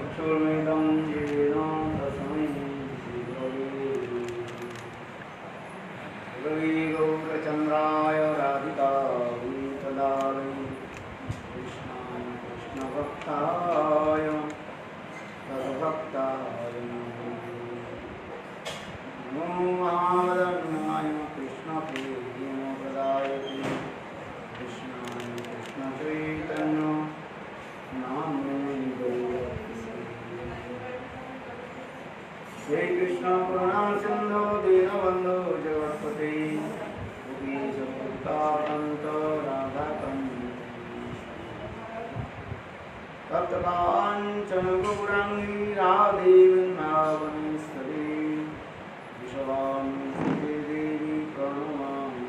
चक्षुर्मिलितं येन तस्मै श्रीगुरवे राधिकायै तदालय कृष्णाय कृष्णभक्ताय तद्भक्ताय नमो महावदन्याय कृष्णप्रेमप्रदायते कृष्णाय कृष्णचैतन्य नाम्ने श्री कृष्ण करुणा सिंधु दीनबंधु जगत्पते गोपीशमुक्ताकान्त राधाकान्त तप्तकाञ्चन गौराङ्गी राधे वृन्दावनेश्वरी विश्वामित्री देवी प्रणमामि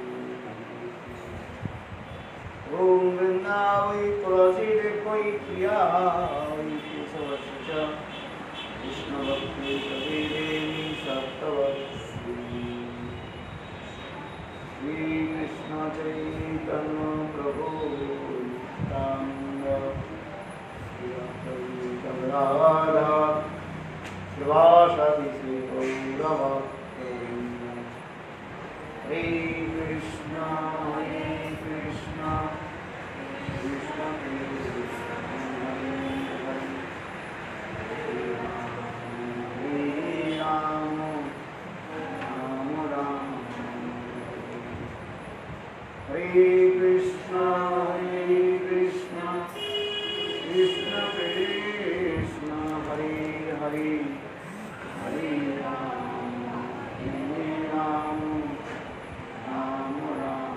ॐ वृन्दावै तुलसीदेवै प्रियायै केशवस्य च कृष्णभक्ति देवी सप्तवत्सी श्रीकृष्ण चैतन्य प्रभु नित्यानन्द राधा शिवासादि श्री गौरभक्तवृन्द हरे कृष्ण कृष्ण कृष्ण हरे कृष्ण कृष्ण कृष्ण कृष्ण हरे हरे हरे राम राम राम।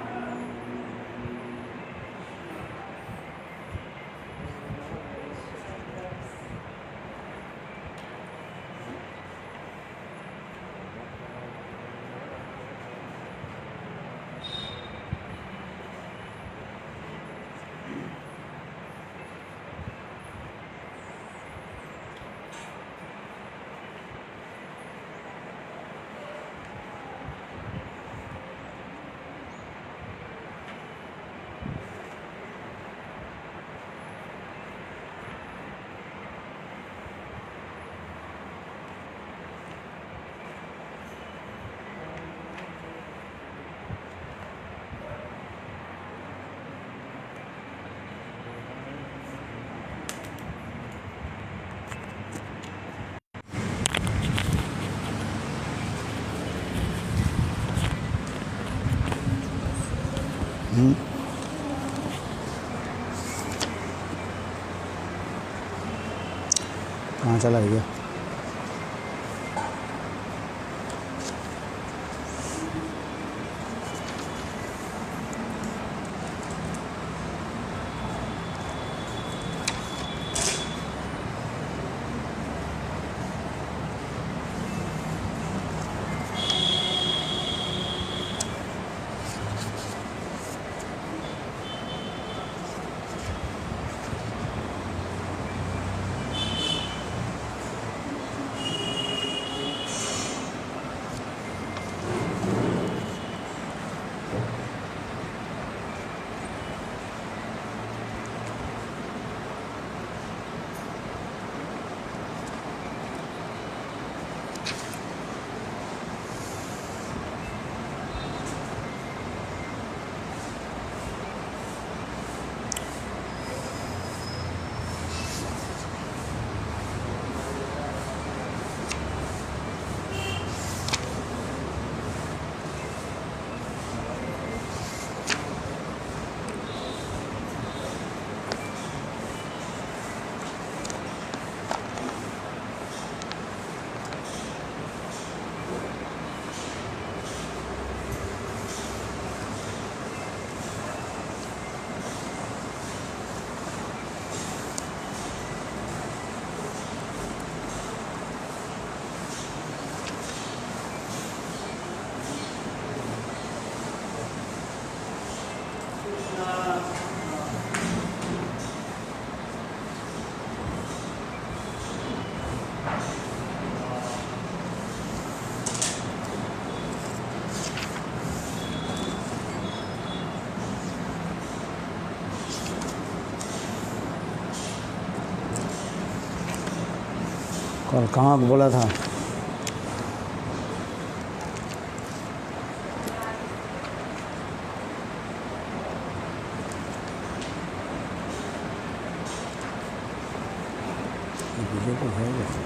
कहाँ चला गया? कल कहाँ बोला था? वीडियो तो है वैसे।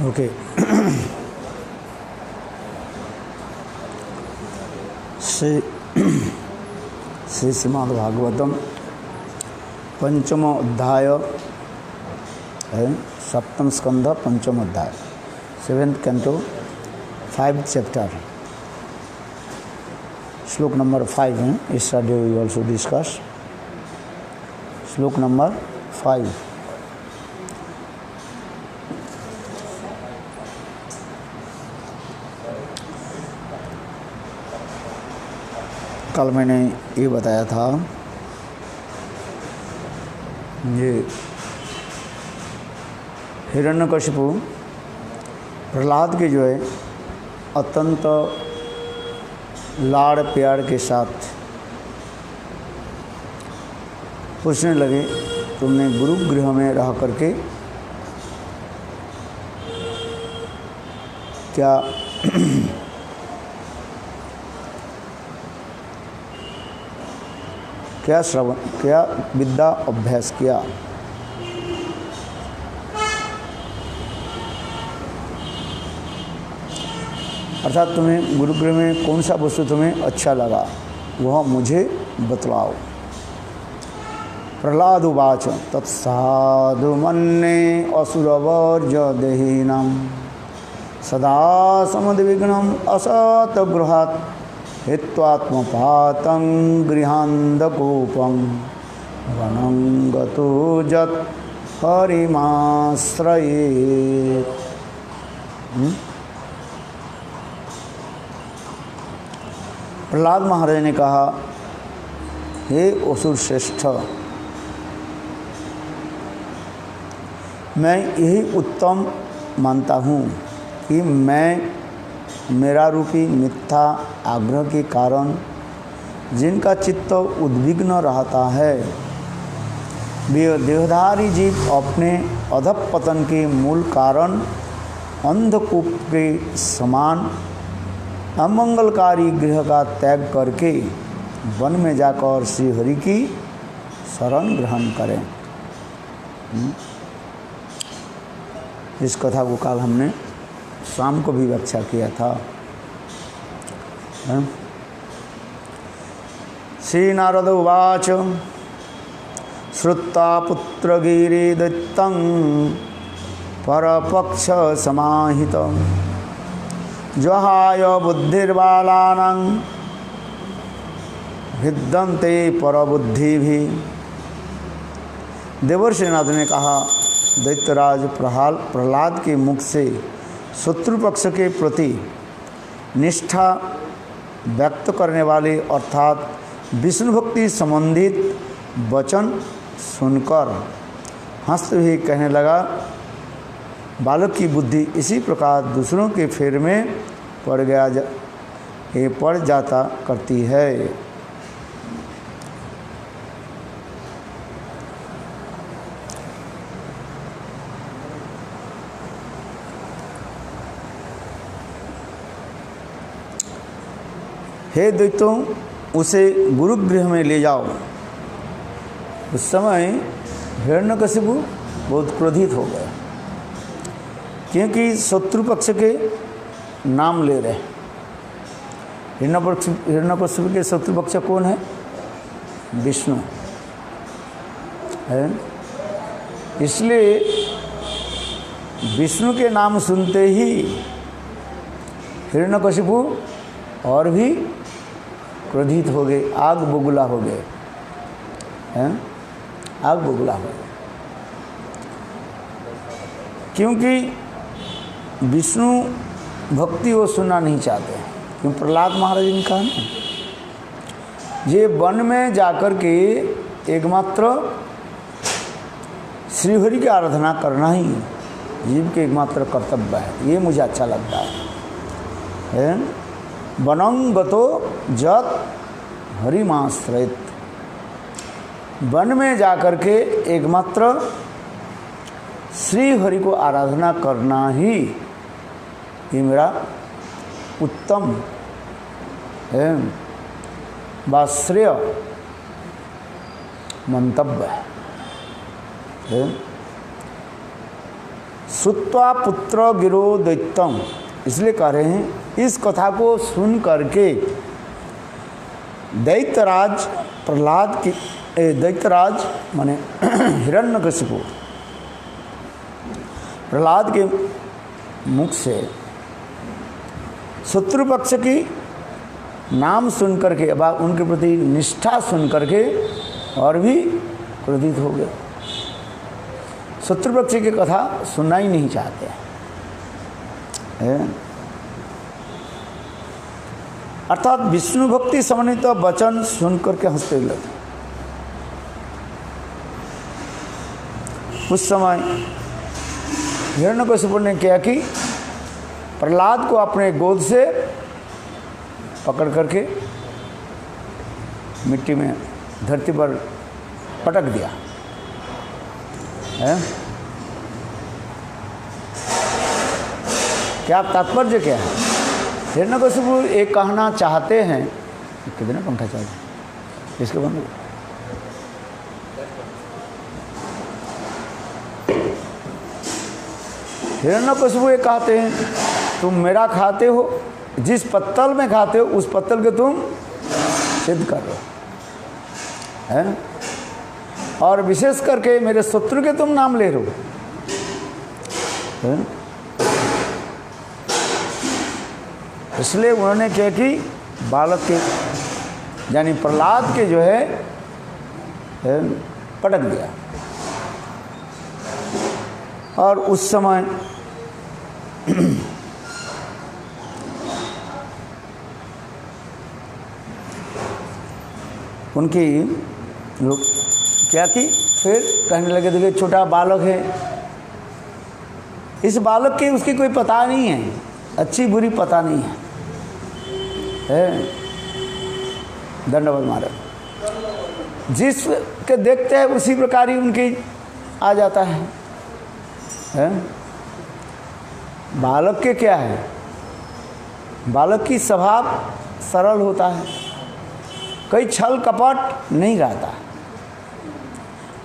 ओके। श्री श्रीमद् भागवतम पंचम अध्याय है, सप्तम स्कंध पंचम अध्याय, 7th canto 5th chapter, श्लोक नंबर 5 है। yesterday we also discuss श्लोक नंबर 5। कल मैंने ये बताया था, ये हिरण्यकशिपु प्रहलाद के जो है अत्यंत लाड़ प्यार के साथ पूछने लगे, तुमने गुरुगृह में रह करके क्या क्या श्रवण, क्या विद्या अभ्यास किया? अर्थात तुम्हें गुरुगृह में कौन सा वस्तु तुम्हें अच्छा लगा, वह मुझे बतलाओ। प्रहलाद उवाच तत्साधु मन्ये असुरवर्ज्य देहिनां सदा समुद्विग्नम् असतगृहात् हित्वात्मपातं गृहान्धकूपं वनं गतो यत् हरिमाश्रयेत्। प्रहलाद महाराज ने कहा, हे असुर श्रेष्ठ, मैं यही उत्तम मानता हूँ कि मैं मेरा रूपी मिथ्या आग्रह के कारण जिनका चित्त उद्विग्न रहता है, वे देहधारी जीव अपने अधःपतन के मूल कारण अंधकूप के समान अमंगलकारी गृह का त्याग करके वन में जाकर श्री हरि की शरण ग्रहण करें। इस कथा को कल हमने शाम को भी व्याख्या किया था। श्री नारद उवाच श्रुत्वा पुत्रगिरिदत्तं परपक्ष समाहित जहाय बुद्धिर्बालानां भिद्यन्ते परबुद्धि भी। देवर्षि नाथ ने कहा, दैत्यराज प्रहलाद के मुख से शत्रु पक्ष के प्रति निष्ठा व्यक्त करने वाले अर्थात विष्णु भक्ति संबंधित वचन सुनकर हंसते हुए कहने लगा, बालक की बुद्धि इसी प्रकार दूसरों के फेर में पड़ जाता करती है। हे दैत्यों, उसे गुरुगृह में ले जाओ। उस समय हिरण्यकशिपु बहुत क्रोधित हो गया, क्योंकि शत्रु पक्ष के नाम ले रहे। हिरण्यकशिपु के शत्रु पक्ष कौन है? विष्णु है। इसलिए विष्णु के नाम सुनते ही हिरण्यकशिपु और भी क्रोधित हो गए, आग बबूला हो गए हैं, आग बबूला हो गए। क्योंकि विष्णु भक्ति वो सुनना नहीं चाहते। क्यों? प्रहलाद महाराज ने कहा ना, ये वन में जाकर के एकमात्र श्रीहरि की आराधना करना ही जीव के एकमात्र कर्तव्य है। ये मुझे अच्छा लगता है। वनं गतो जत हरिमाश्रित, वन में जाकर के एकमात्र श्री हरि को आराधना करना ही ये मेरा उत्तम है वाश्रेय मंतव्य है। श्रुत्वा पुत्र गिरो दैत्यम, इसलिए कह रहे हैं इस कथा को सुन करके दैत्यराज प्रहलाद की दैत्यराज माने हिरण्यकशिपु प्रहलाद के मुख से शत्रु पक्ष की नाम सुन करके अब उनके प्रति निष्ठा सुन करके और भी क्रोधित हो गए। शत्रु पक्ष की कथा सुनना ही नहीं चाहते हैं। अर्थात विष्णु भक्ति संबंधित वचन सुन करके हंसते लगे। उस समय हिरण्यकशिपु ने क्या कि प्रहलाद को अपने गोद से पकड़ करके मिट्टी में धरती पर पटक दिया है। क्या तात्पर्य क्या है? हिरण्यकशिपु एक कहना चाहते हैं, कितने पंखा चाहिए इसके बंद। हिरण्यकशिपु एक कहते हैं, तुम मेरा खाते हो, जिस पत्तल में खाते हो उस पत्तल के तुम सिद्ध कर रहे हो हैं, और विशेष करके मेरे शत्रु के तुम नाम ले रहे हो हैं? इसलिए उन्होंने क्या कि बालक के यानी प्रहलाद के जो है पटक दिया। और उस समय उनकी लोग क्या की फिर कहने लगे, देखिए छोटा बालक है, इस बालक के उसकी कोई पता नहीं है, अच्छी बुरी पता नहीं है। दंडवत महाराज जिसके देखते हैं उसी प्रकार ही उनकी आ जाता है। बालक के क्या है, बालक की स्वभाव सरल होता है, कोई छल कपट नहीं रहता।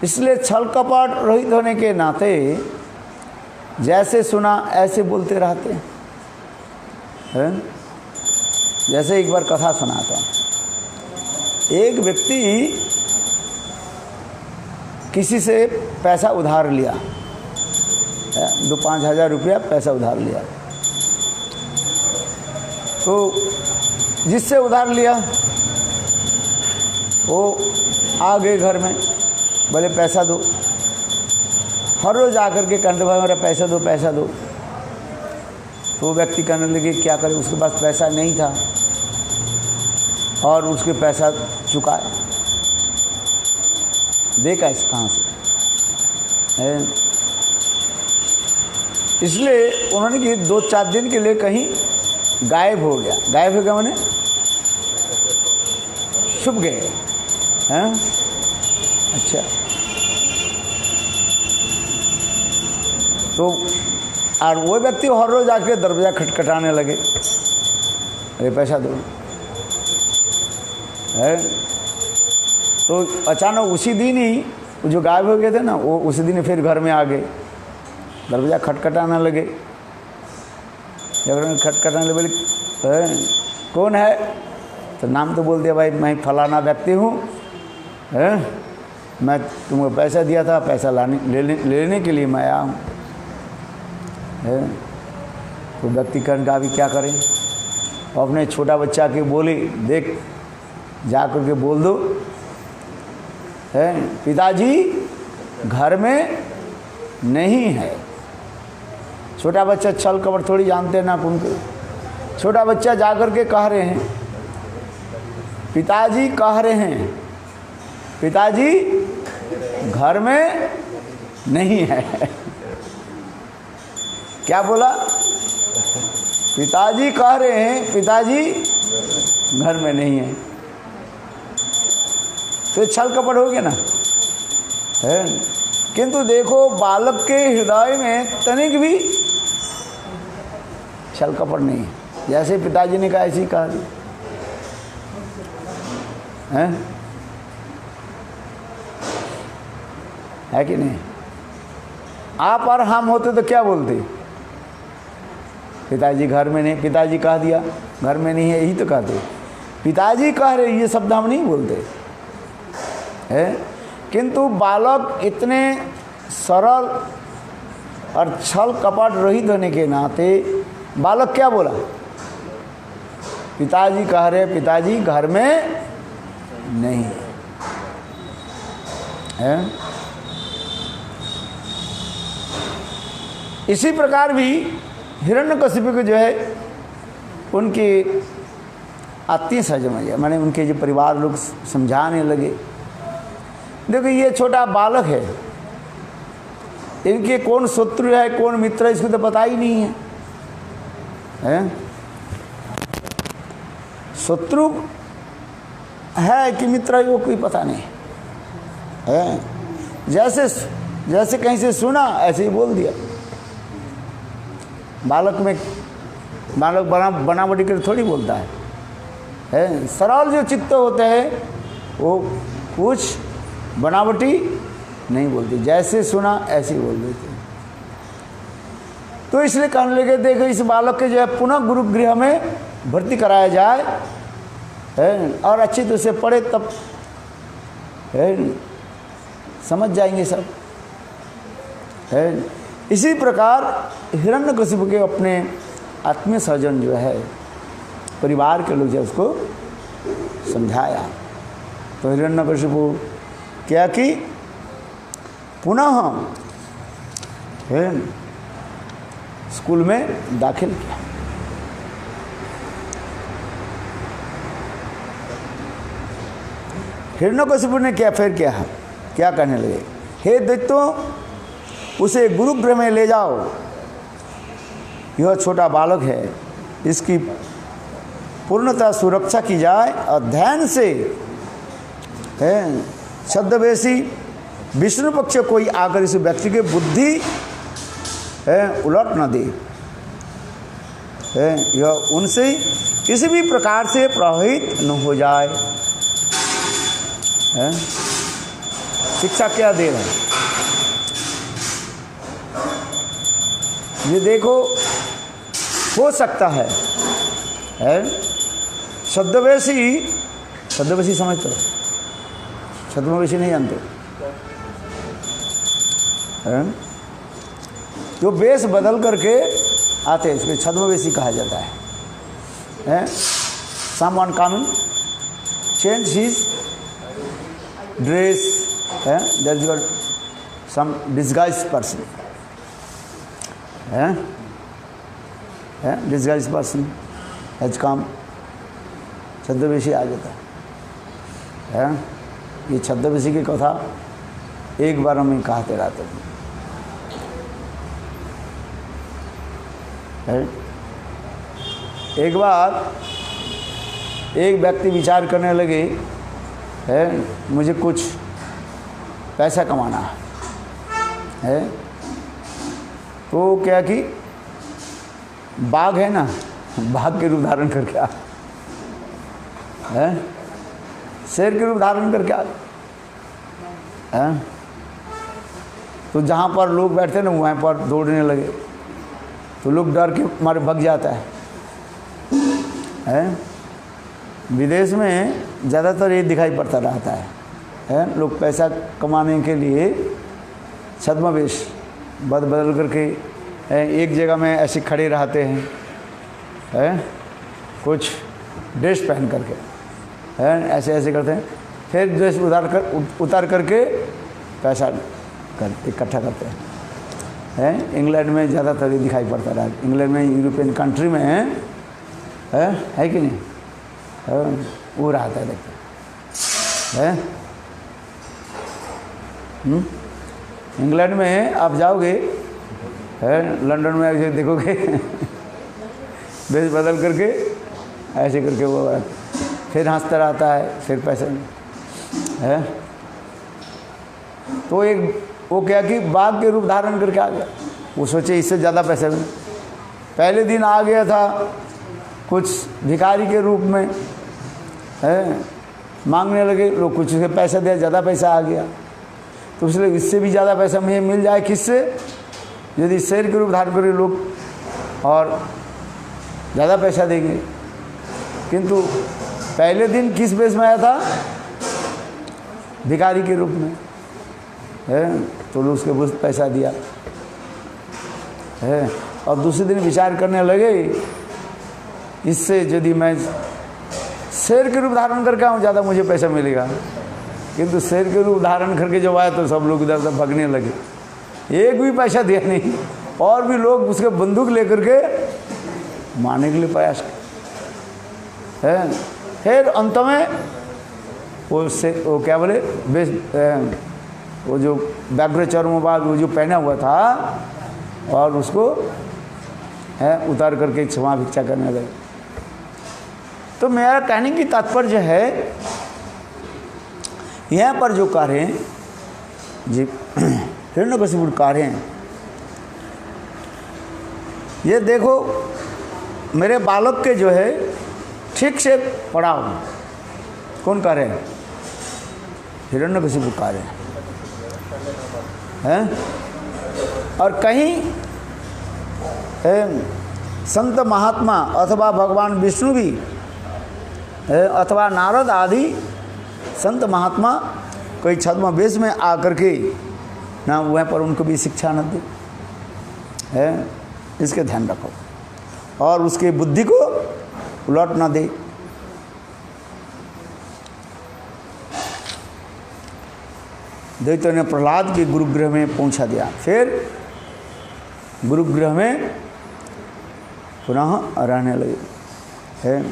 इसलिए छल कपट रहित होने के नाते जैसे सुना ऐसे बोलते रहते हैं। जैसे एक बार कथा सुनाता हूँ। एक व्यक्ति किसी से पैसा उधार लिया, 2-5 हज़ार रुपया पैसा उधार लिया। तो जिससे उधार लिया वो आ गए घर में, बोले पैसा दो। हर रोज़ आकर के कहते भाई मेरा पैसा दो पैसा दो। तो वो व्यक्ति कहने लगे क्या करे, उसके पास पैसा नहीं था और उसके पैसा चुकाए, देखा इस कहाँ से है। इसलिए उन्होंने कि 2-4 दिन के लिए कहीं गायब हो गया। गायब हो गया माने छुप गए हैं। अच्छा, तो और वो व्यक्ति हर रोज आके दरवाजा खटखटाने लगे, अरे पैसा दो है। तो अचानक उसी दिन ही जो गायब हो गए थे ना, वो उसी दिन फिर घर में आ गए, दरवाजा खटखटाने लगे। जब खटखटाने लगे बोले कौन है, तो नाम तो बोल दिया, भाई मैं फलाना व्यक्ति हूँ, मैं तुमको पैसा दिया था, पैसा लेने के लिए मैं आया हूँ। तो व्यक्ति कहने का अभी क्या करें, अपने छोटा बच्चा के बोली देख जा कर के बोल दो है पिताजी घर में नहीं है। छोटा बच्चा छल कपट थोड़ी जानते हैं ना उनको। छोटा बच्चा जा कर के कह रहे हैं, पिताजी कह रहे हैं पिताजी घर में नहीं है। क्या बोला, पिताजी कह रहे हैं पिताजी घर में नहीं है। तो छल कपट हो गया ना है। किंतु देखो बालक के हृदय में तनिक भी छल कपट नहीं है। जैसे पिताजी ने कहा ऐसे ही कहा है कि नहीं। आप और हम होते तो क्या बोलते, पिताजी घर में नहीं, पिताजी कह दिया घर में नहीं है, यही तो कहते। पिताजी कह रहे ये शब्द हम नहीं बोलते है। किंतु बालक इतने सरल और छल कपट रहित होने के नाते बालक क्या बोला, पिताजी कह रहे पिताजी घर में नहीं है। इसी प्रकार भी हिरण्यकशिपु को जो है उनके आत्मीय सजन माने उनके जो परिवार लोग समझाने लगे, देखो ये छोटा बालक है, इनके कौन शत्रु है कौन मित्र है इसको तो पता ही नहीं है। शत्रु है कि मित्र है वो कोई पता नहीं है। जैसे कहीं से सुना ऐसे ही बोल दिया। बालक बनावटी कर थोड़ी बोलता है। सरल जो चित्त होते हैं वो कुछ बनावटी नहीं बोलते, जैसे सुना ऐसे ही बोल देते। तो इसलिए कहने लगे देखो इस बालक के जो है पुनः गुरुगृह में भर्ती कराया जाए है, और अच्छी तरह से पढ़े तब है समझ जाएंगे सब है। इसी प्रकार हिरण्यकशिपु के अपने आत्मीय स्वजन जो है परिवार के लोग जो उसको समझाया। तो हिरण्यकशिपु क्या कि पुनः है स्कूल में दाखिल किया। हिरण्यकशिपु ने क्या फिर क्या कहने लगे, हे दैत्यों उसे गुरुगृह में ले जाओ, यह छोटा बालक है, इसकी पूर्णतः सुरक्षा की जाए और ध्यान से है छद्मवेशी विष्णु पक्ष कोई आकर इस व्यक्ति के बुद्धि है उलट न दे है, यह उनसे किसी भी प्रकार से प्रभावित न हो जाए है। शिक्षा क्या दे रहे हैं ये देखो, हो सकता है छद्मवेशी समझते हो, छद्मवेशी नहीं जानते हैं। जो वेश बदल करके आते हैं उसको छद्मवेशी कहा जाता है। Someone coming change his dress, that is some disguise person, disguise person has come, छद्मवेशी आ जाता है। ये छद्मवेशी की कथा एक बार हम कहते रहते हैं। एक बार एक व्यक्ति विचार करने लगे मुझे कुछ पैसा कमाना है, तो क्या कि बाघ है ना, बाघ के रूप धारण करके आ, शेर के रूप धारण करके आ, तो जहाँ पर लोग बैठते ना वहाँ पर दौड़ने लगे, तो लोग डर के मारे भग जाता है। विदेश में ज़्यादातर ये दिखाई पड़ता रहता है, लोग पैसा कमाने के लिए छद्मवेश बदल करके एक जगह में ऐसे खड़े रहते हैं, कुछ ड्रेस पहन करके ऐसे ऐसे करते हैं, फिर ड्रेस उतार करके पैसा इकट्ठा करते हैं। इंग्लैंड में ज़्यादातर ये दिखाई पड़ता रहा, इंग्लैंड में, यूरोपियन कंट्री में है कि नहीं, वो रहता है देखते हैं। इंग्लैंड में आप जाओगे, लंदन में ऐसे देखोगे वेश बदल करके ऐसे करके वो फिर हंसता रहता है, फिर पैसा है। तो एक वो क्या कि बाघ के रूप धारण करके आ गया, वो सोचे इससे ज़्यादा पैसा मिले। पहले दिन आ गया था कुछ भिखारी के रूप में, मांगने लगे लोग, कुछ उसे पैसा दिया, ज़्यादा पैसा आ गया, तो इसलिए इससे भी ज़्यादा पैसा मुझे मिल जाए किससे, यदि शेर के रूप धारण करें लोग और ज़्यादा पैसा देंगे। किंतु पहले दिन किस बेस में आया था, भिखारी के रूप में, तो लोग उसके बहुत पैसा दिया है। और दूसरे दिन विचार करने लगे इससे यदि मैं शेर के रूप धारण करके आऊँ ज़्यादा मुझे पैसा मिलेगा। किंतु शेर के रूप धारण करके जब आया तो सब लोग इधर उधर भगने लगे, एक भी पैसा दिया नहीं, और भी लोग उसके बंदूक लेकर के मारने के लिए प्रयास है। फिर अंत में वो क्या बोले, वो जो व्याघ्र चर्मवाद वो जो पहना हुआ था और उसको उतार करके क्षमा भिक्षा करने लगे। तो मेरा कहने की तात्पर्य है, यहाँ पर जो कह रहे हैं जी, हिरण्यकशिपु कह रहे हैं, ये देखो मेरे बालक के जो है ठीक से पढ़ाओ। कौन कह रहे हैं, हिरण्यकशिपु कह रहे हैं। और कहीं संत महात्मा अथवा भगवान विष्णु भी अथवा नारद आदि संत महात्मा कोई छद्मवेश में आकर के ना वहाँ पर उनको भी शिक्षा न दे, इसके ध्यान रखो, और उसके बुद्धि को उलट न दे। दैत्य ने प्रहलाद के गुरुगृह में पहुंचा दिया, फिर गुरुगृह में पुनः रहने लगे है।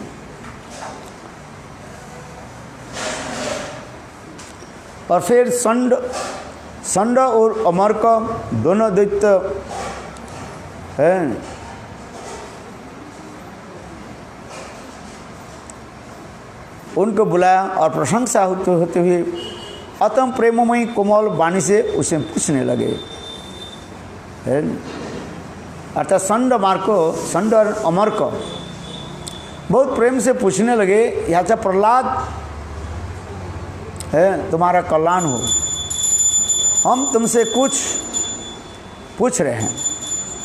और फिर संड और अमर्क दोनों दैत्य हैं, उनको बुलाया और प्रशंसा होते हुए अतम प्रेममयी कोमल वाणी से उसे पूछने लगे। अर्थात संड और अमर्क बहुत प्रेम से पूछने लगे, यहाँ प्रहलाद है तुम्हारा कल्याण हो, हम तुमसे कुछ पूछ रहे हैं,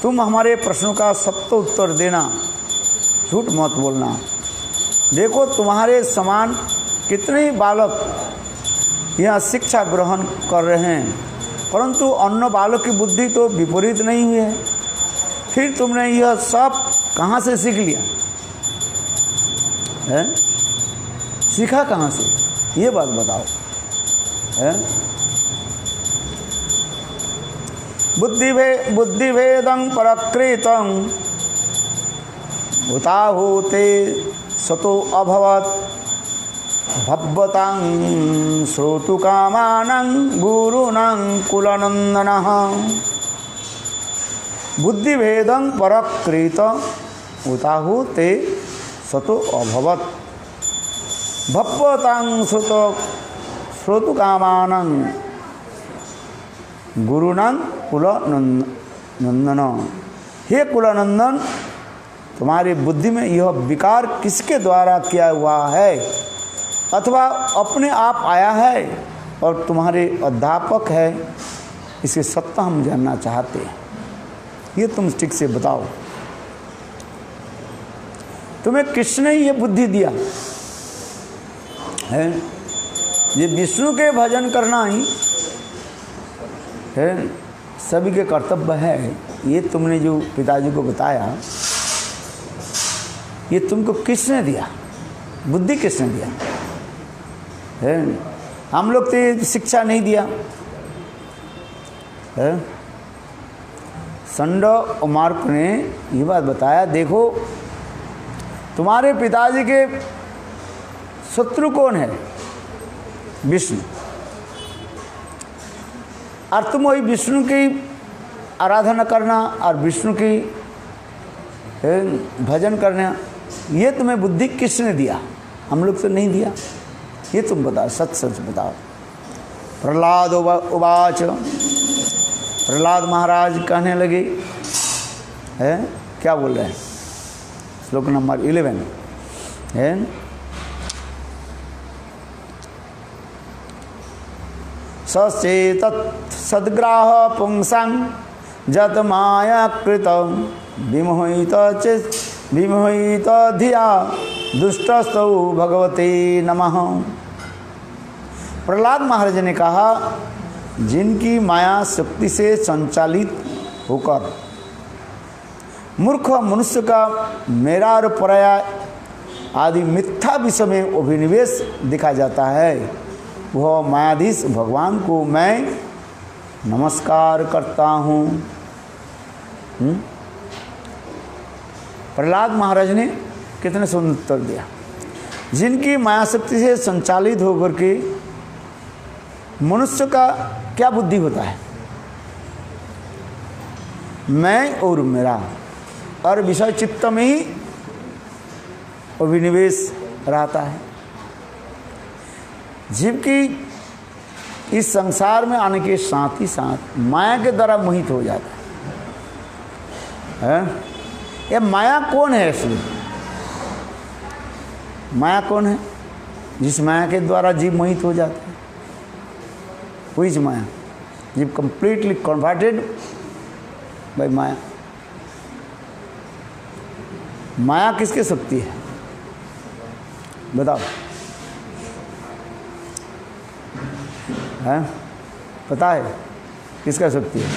तुम हमारे प्रश्नों का सत्य उत्तर देना, झूठ मत बोलना। देखो तुम्हारे समान कितने बालक यह शिक्षा ग्रहण कर रहे हैं, परंतु अन्य बालक की बुद्धि तो विपरीत नहीं हुई है। फिर तुमने यह सब कहाँ से सीख लिया है? सीखा कहाँ से, ये बात बताओ है? बुद्धिभेदं परकृतं उताहूते सतो अभवत् भव्वतां श्रोतुकामानं गुरूणां कुलनन्दनः। बुद्धिभेदं परकृत उताहूते सतो अभवत् भव्वतां श्रोतुकामानं गुरुनां कुलनंदन। हे कुलनंदन, तुम्हारी बुद्धि में यह विकार किसके द्वारा किया हुआ है अथवा अपने आप आया है और तुम्हारे अध्यापक है, इसे सत्ता हम जानना चाहते हैं। ये तुम ठीक से बताओ, तुम्हें किसने ये बुद्धि दिया है? ये विष्णु के भजन करना ही है, सभी के कर्तव्य है। ये तुमने जो पिताजी को बताया, ये तुमको किसने दिया, बुद्धि किसने दिया है? हम लोग तो ये शिक्षा नहीं दिया है। संडो और मार्क ने ये बात बताया, देखो तुम्हारे पिताजी के शत्रु कौन है? विष्णु। और तुम वही विष्णु की आराधना करना और विष्णु की भजन करना, ये तुम्हें बुद्धि किसने दिया? हम लोग तो नहीं दिया। ये तुम बताओ, सच सच बताओ। प्रहलाद उवाच, प्रहलाद महाराज कहने लगे है, क्या बोल रहे हैं? श्लोक नंबर 11 है। सचेतत् सद्ग्राह पुंसां जत माया कृतं विमोहित धिया दुष्टस्तौ भगवते नमः। प्रहलाद महाराज ने कहा, जिनकी माया शक्ति से संचालित होकर मूर्ख मनुष्य का मेरा और पराया आदि मिथ्या विषय में अभिनिवेश दिखा जाता है, वह मायाधीश भगवान को मैं नमस्कार करता हूँ। प्रहलाद महाराज ने कितने सुंदर उत्तर दिया। जिनकी माया शक्ति से संचालित होकर के मनुष्य का क्या बुद्धि होता है? मैं और मेरा और विषय चित्त में ही अभिनिवेश रहता है। जीव की इस संसार में आने के साथ ही साथ माया के द्वारा मोहित हो जाता है। ये माया कौन है? इसलिए माया कौन है? जिस माया के द्वारा जीव मोहित हो जाता है, वही माया। जीव कंप्लीटली कन्वर्टेड बाय माया। माया किसके शक्ति है बताओ? है पता है किसका शक्ति है?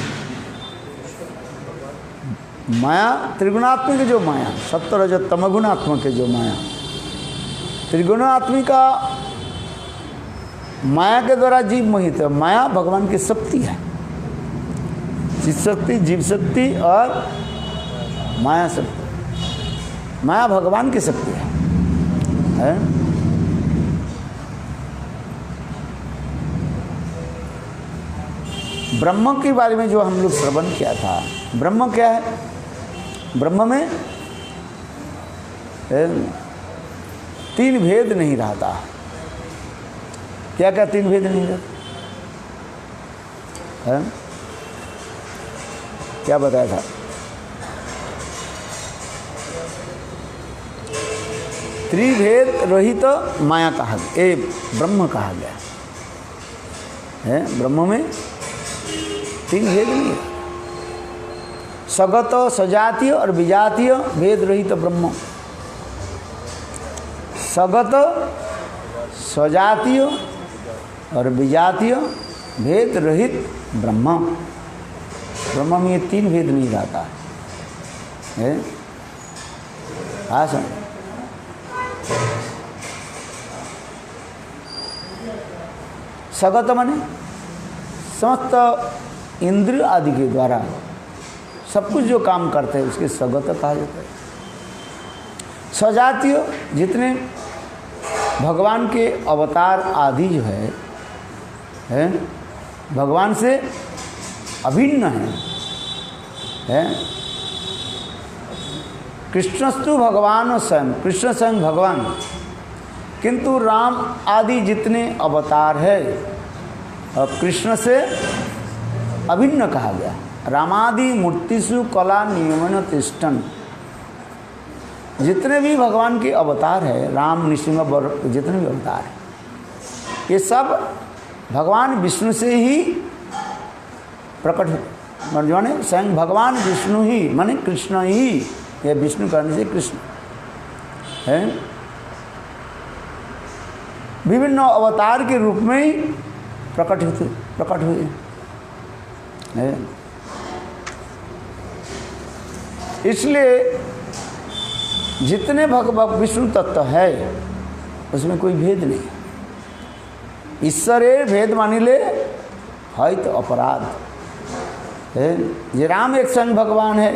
माया त्रिगुणात्मिक जो माया, सत्व रजत तमगुणात्मक के जो माया, त्रिगुणात्मिका माया के द्वारा जीव मोहित है। माया भगवान की शक्ति है। चित शक्ति, जीव शक्ति और माया शक्ति। माया भगवान की शक्ति है? ब्रह्म के बारे में जो हम लोग श्रवण किया था, ब्रह्म क्या है? ब्रह्म में तीन भेद नहीं रहता। क्या क्या तीन भेद नहीं रहता है? क्या बताया था? त्रिभेद रहित माया कहा गया, ये ब्रह्म कहा गया है। ब्रह्म में तीन भेद नहीं है। सगत, सजातीय और विजातीय भेद रहित ब्रह्म। सगत, सजातीय और विजातीय भेद रहित ब्रह्म। ब्रह्म में ये तीन भेद नहीं रहता है। है। हाँ सर, सगत माने समस्त इंद्रिय आदि के द्वारा सब कुछ जो काम करते हैं उसके सगत कहा जाता है। सजातीय जितने भगवान के अवतार आदि जो है भगवान से अभिन्न है। कृष्णस्तु भगवान स्वयं, कृष्ण स्वयं भगवान, किंतु राम आदि जितने अवतार है अब कृष्ण से अभिन्न कहा गया। रामादि मूर्तिषु कला नियमन तिष्ठन, जितने भी भगवान के अवतार है, राम नृसिंह जितने भी अवतार है, ये सब भगवान विष्णु से ही प्रकट माने स्वयं भगवान विष्णु ही माने कृष्ण ही, यह विष्णु करने से कृष्ण है। विभिन्न अवतार के रूप में ही प्रकट हुए है। इसलिए जितने विष्णु तत्व है उसमें कोई भेद नहीं। ईश्वरे भेद मानी ले है तो अपराध है। ये राम एक स्वयं भगवान है,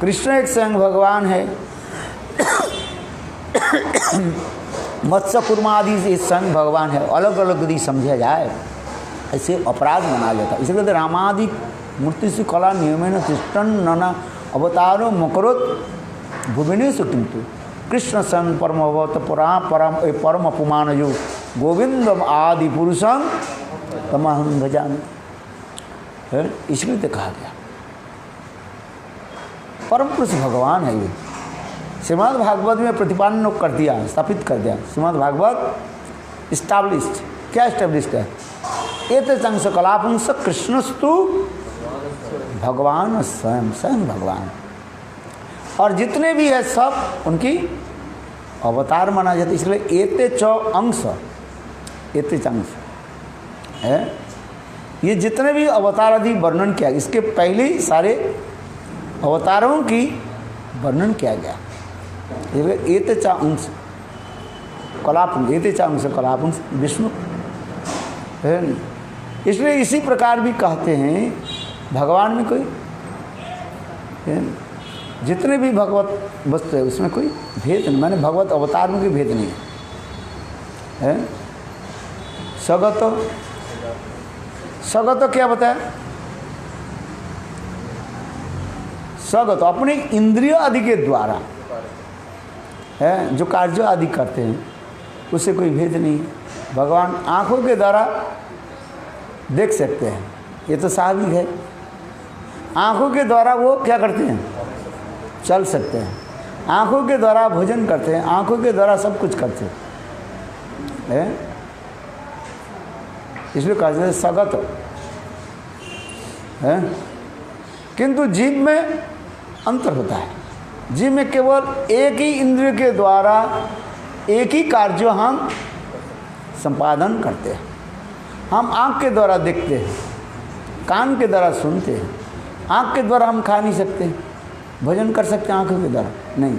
कृष्ण एक स्वयं भगवान है, मत्स्य कुर्मा आदि से स्वयं भगवान है, अलग अलग यदि समझा जाए ऐसे अपराध मना जाता है। इसलिए तो रामादि मूर्ति से कला नियमेन तिष्ठन् नाना अवतारो मकरोत् भुवनेषु किंतु कृष्ण स्वयं परमभवत परम अपमान जो गोविंदम आदि पुरुषम तमहं भजामि, इसलिए तो कहा गया परम पुरुष भगवान है। ये श्रीमद् भागवत में प्रतिपादन कर दिया, स्थापित कर दिया। श्रीमद् भागवत इस्टाब्लिश्ड, क्या इस्टेब्लिश्ड है? एत चंस कलापुंस कृष्णस्तु भगवान स्वयं, स्वयं भगवान। और जितने भी है सब उनकी अवतार माना जाता है। इसलिए एते च अंश, एते च अंश है। ये जितने भी अवतार आदि वर्णन किया, इसके पहले सारे अवतारों की वर्णन किया गया। एते च अंश कलापुंस, एते च अंश कलापुंस विष्णु है। इसलिए इसी प्रकार भी कहते हैं भगवान में कोई जितने भी भगवत वस्तु है उसमें कोई भेद नहीं, माने भगवत अवतार में कोई भेद नहीं है। सगत, सगत क्या बताया? सगत अपने इंद्रिय आदि के द्वारा है जो कार्य आदि करते हैं उससे कोई भेद नहीं है। भगवान आँखों के द्वारा देख सकते हैं, ये तो स्वाभाविक है। आँखों के द्वारा वो क्या करते हैं? चल सकते हैं। आँखों के द्वारा भोजन करते हैं, आँखों के द्वारा सब कुछ करते हैं। इसलिए कहा जाता है सगत है। किंतु जीव में अंतर होता है। जीव में केवल एक ही इंद्रिय के द्वारा एक ही कार्य हम संपादन करते हैं। हम आँख के द्वारा देखते हैं, कान के द्वारा सुनते हैं। आँख के द्वारा हम खा नहीं सकते, भोजन कर सकते हैं आँखों के द्वारा नहीं।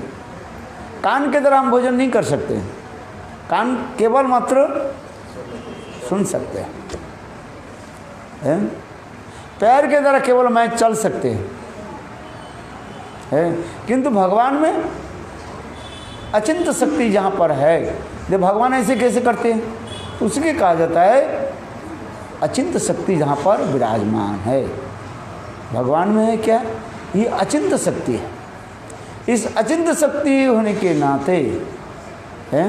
कान के द्वारा हम भोजन नहीं कर सकते, कान केवल मात्र सुन सकते हैं। पैर के द्वारा केवल मैं चल सकते हैं। किंतु भगवान में अचिंत शक्ति जहाँ पर है, जब भगवान ऐसे कैसे करते हैं तो उसके कहा जाता है अचिंत शक्ति जहाँ पर विराजमान है। भगवान में है क्या? ये अचिंत शक्ति है। इस अचिंत शक्ति होने के नाते है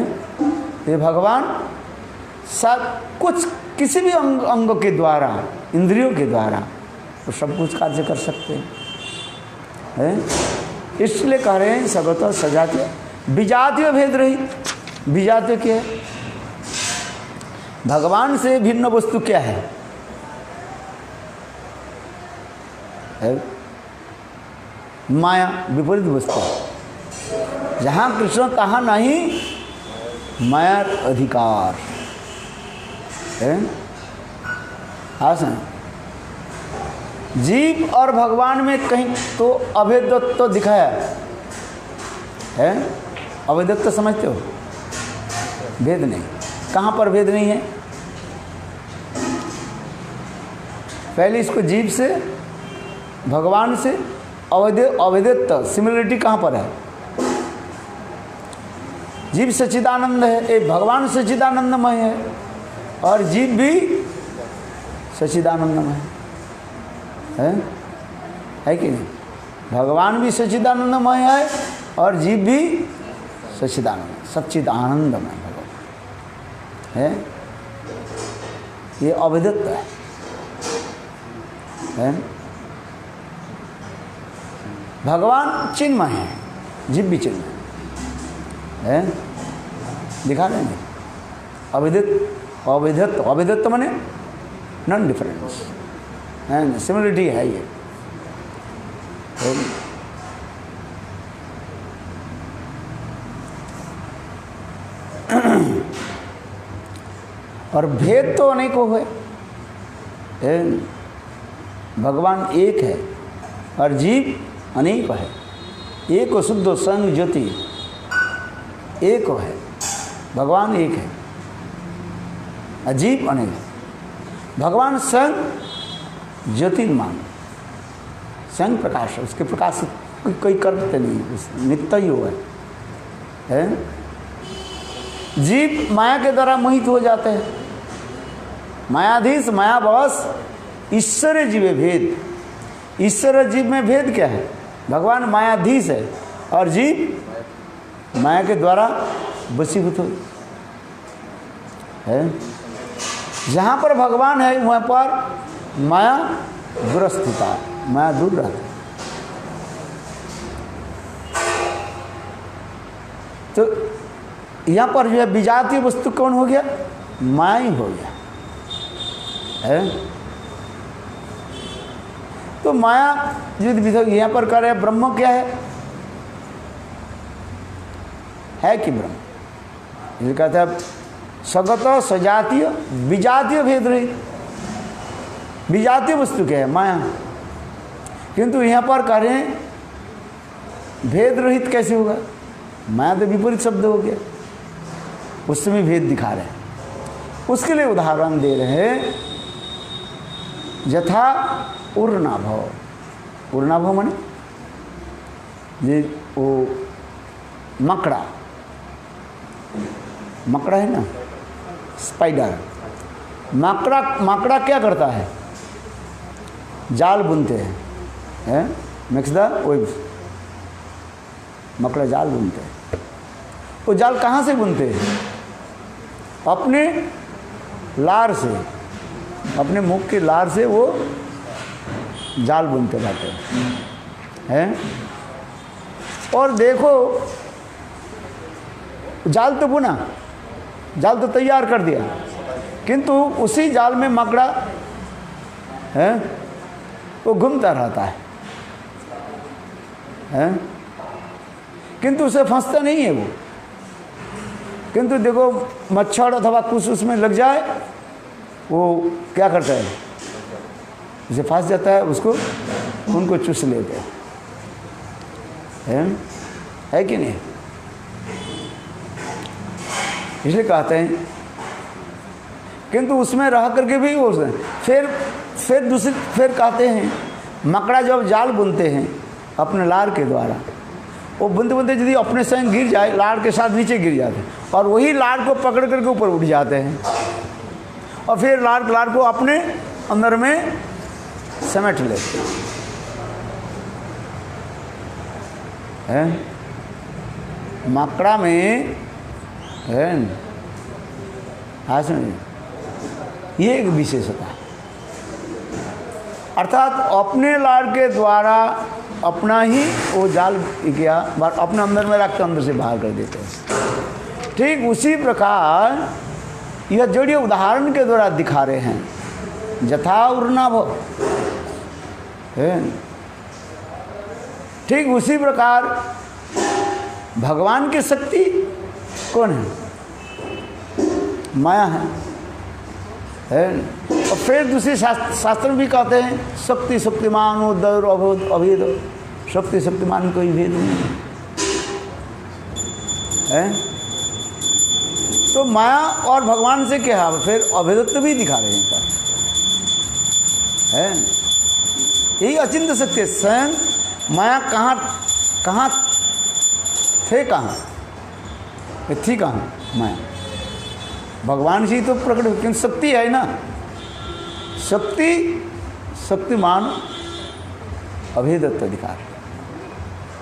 ये भगवान सब कुछ किसी भी अंग के द्वारा, इंद्रियों के द्वारा वो सब कुछ कार्य कर सकते हैं। इसलिए कह रहे हैं सगत सजातीय विजातीय भेद रहित। विजातीय क्या है? भगवान से भिन्न वस्तु क्या है? माया, विपरीत वस्तु। जहाँ कृष्ण तहाँ नहीं माया अधिकार है। हाँ सर, जीव और भगवान में कहीं तो अभेदत्व तो दिखाया है। अभेदत्व समझते हो? भेद नहीं। कहाँ पर भेद नहीं है? पहले इसको जीव से भगवान से अभेदत्व सिमिलरिटी कहाँ पर है? जीव सच्चिदानंद है, ये भगवान सच्चिदानंदमय है और जीव भी सच्चिदानंदमय है कि नहीं? भगवान भी सच्चिदानंदमय है और जीव भी सच्चिदानंदमय भगवान है। ये अभेदत्व है। भगवान चिन्मय है, जीव भी चिन्मय है। दिखा रहे हैं अभेदत्व माने नॉन डिफरेंस है, सिमिलरिटी है ये। और भेद तो अनेकों है। भगवान एक है और जीव अनेक है। एक शुद्ध संग ज्योति एक है, भगवान एक है, अजीब अनेक है। भगवान संग ज्योतिर्मान, संग प्रकाश, उसके प्रकाश से कोई करते नहीं, नित्य ही हुआ है। जीव माया के द्वारा मोहित हो जाते हैं। मायाधीश मायावश ईश्वर जीव भेद। ईश्वर जीव में भेद क्या है? भगवान मायाधीश है और जीव माया के द्वारा वशीभूत है। जहाँ पर भगवान है वहाँ पर माया ग्रस्त होता है, माया दूर रहता है। तो यहाँ पर जो है विजातीय वस्तु कौन हो गया? माया ही हो गया है। तो माया यहाँ पर कह रहे हैं ब्रह्म क्या है कि ब्रह्म? ये कहते हैं सगत सजातीय विजातीय भेद रही। विजातीय वस्तु क्या है? माया। किंतु यहाँ पर कह रहे हैं भेद रहित कैसे होगा? माया तो विपरीत शब्द हो गया, उसमें भेद दिखा रहे हैं। उसके लिए उदाहरण दे रहे हैं, यथा उर्नाभव। उर्नाभव माने ये वो मकड़ा, मकड़ा है ना, स्पाइडर। मकड़ा क्या करता है? जाल बुनते हैं, मिक्स द वेब। मकड़ा जाल बुनते हैं। वो जाल कहाँ से बुनते हैं? अपने लार से, अपने मुख के लार से वो जाल बुनते रहते हैं। और देखो, जाल तो बुना, जाल तो तैयार कर दिया, किंतु उसी जाल में मकड़ा है वो घूमता रहता है, किंतु उसे फंसता नहीं है वो। किंतु देखो मच्छर अथवा कुछ उसमें लग जाए, वो क्या करता है? उसे फंस जाता है, उसको उनको चूस लेते हैं, है कि नहीं? इसलिए कहते हैं, किंतु उसमें रह करके भी वो फिर कहते हैं मकड़ा जब जाल बुनते हैं अपने लार के द्वारा, वो बुनते बुनते यदि अपने स्वयं गिर जाए, लार के साथ नीचे गिर जाते हैं और वही लार को पकड़ करके ऊपर उठ जाते हैं और फिर लार को अपने अंदर में समेट लेते हैं। मकड़ा में है हाँ, सुनिए, ये एक विशेषता है। अर्थात अपने लार के द्वारा अपना ही वो जाल क्या अपने अंदर में रख के अंदर से बाहर कर देते हैं। ठीक उसी प्रकार यह जोड़िए उदाहरण के द्वारा दिखा रहे हैं, यथा उर्नाभव है। ठीक उसी प्रकार भगवान की शक्ति कौन है? माया है। और फिर दूसरे शास्त्र भी कहते हैं शक्ति शक्तिमान हो दैर अभेद, शक्ति शक्तिमान कोई भेद नहीं है। तो माया और भगवान से क्या है, फिर अभेदत्व भी दिखा रहे हैं पर है। यही अचिंत शक्ति है। स्वयं माया कहाँ थे, कहाँ थी, कहाँ माया भगवान से ही तो प्रकट होती है। शक्ति है ना, शक्ति शक्तिमान अभेदत्व दिखा रहे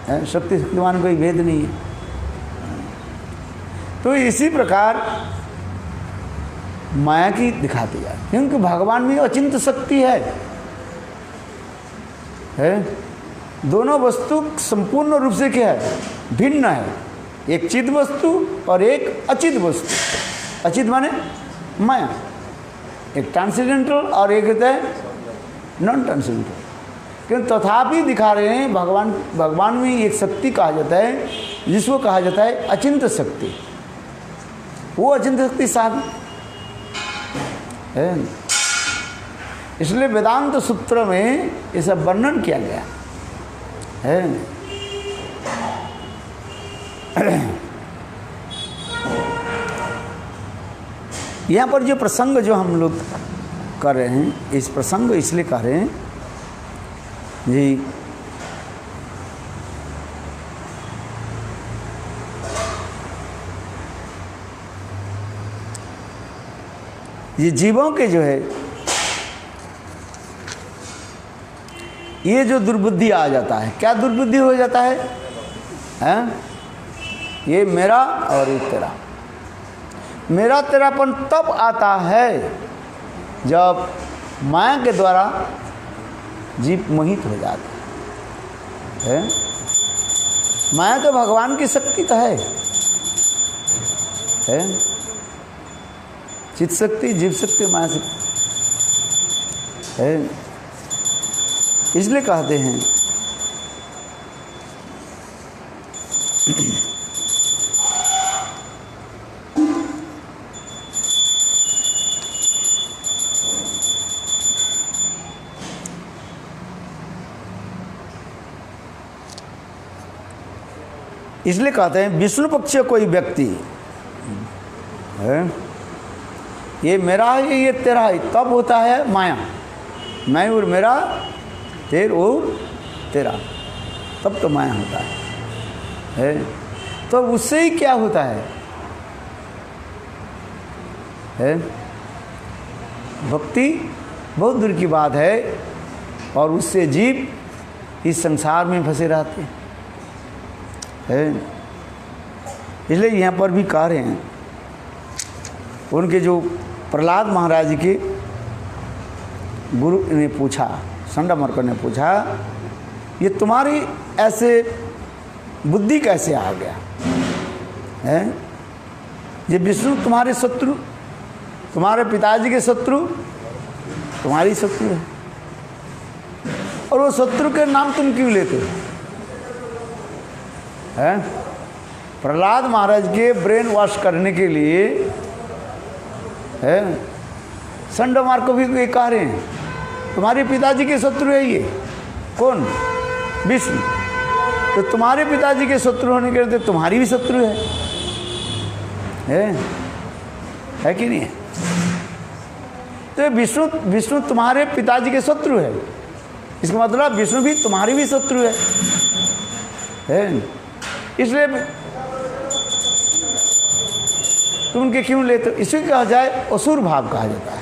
हैं। शक्ति शक्तिमान कोई भेद नहीं है। तो इसी प्रकार माया की दिखाती है, क्योंकि भगवान में अचिंत शक्ति है। दोनों वस्तु संपूर्ण रूप से क्या है, भिन्न है। एक चिद वस्तु और एक अचित वस्तु। अचित माने माया, एक ट्रांसेंडेंटल और एक होता है नॉन ट्रांसेंडेंटल। क्योंकि तथापि दिखा रहे हैं भगवान में एक शक्ति कहा जाता है जिसको कहा जाता है अचिंत शक्ति। वो अचिंत शक्ति साध है। इसलिए वेदांत सूत्र में ये सब वर्णन किया गया है। यहाँ पर जो प्रसंग जो हम लोग कर रहे हैं, इस प्रसंग इसलिए कर रहे हैं जी, ये जीवों के जो है ये जो दुर्बुद्धि आ जाता है, क्या दुर्बुद्धि हो जाता है, हैं? ये मेरा और ये तेरा। मेरा तेरापन तब आता है जब माया के द्वारा जीव मोहित हो जाता है। माया तो भगवान की शक्ति तो है। चित शक्ति, जीव शक्ति, माया शक्ति है। इसलिए कहते हैं इसलिए कहते हैं विष्णु पक्ष कोई व्यक्ति है, ये मेरा है ये तेरा है, तब होता है माया। मैं और मेरा, तेर और तेरा, तब तो माया होता है। तो उससे ही क्या होता है? भक्ति बहुत दूर की बात है, और उससे जीव इस संसार में फंसे रहते हैं। इसलिए यहाँ पर भी कह रहे हैं, उनके जो प्रहलाद महाराज के गुरु ने पूछा, संडामर्क ने पूछा, ये तुम्हारी ऐसे बुद्धि कैसे आ गया है? ये विष्णु तुम्हारे शत्रु, तुम्हारे पिताजी के शत्रु तुम्हारी शत्रु है, और वो शत्रु के नाम तुम क्यों लेते हो? हैं? प्रहलाद महाराज के ब्रेन वॉश करने के लिए है, संडामर्क को भी ये कह रहे हैं तुम्हारे पिताजी के शत्रु है ये। कौन? विष्णु। तो तुम्हारे पिताजी के शत्रु होने के नाते तुम्हारी भी शत्रु है कि नहीं है? तो विष्णु तुम्हारे पिताजी के शत्रु है, इसका मतलब विष्णु भी तुम्हारी भी शत्रु है। इसलिए तुम उनके क्यों लेते हो? इसी कहा जाए असुर भाव कहा जाता है।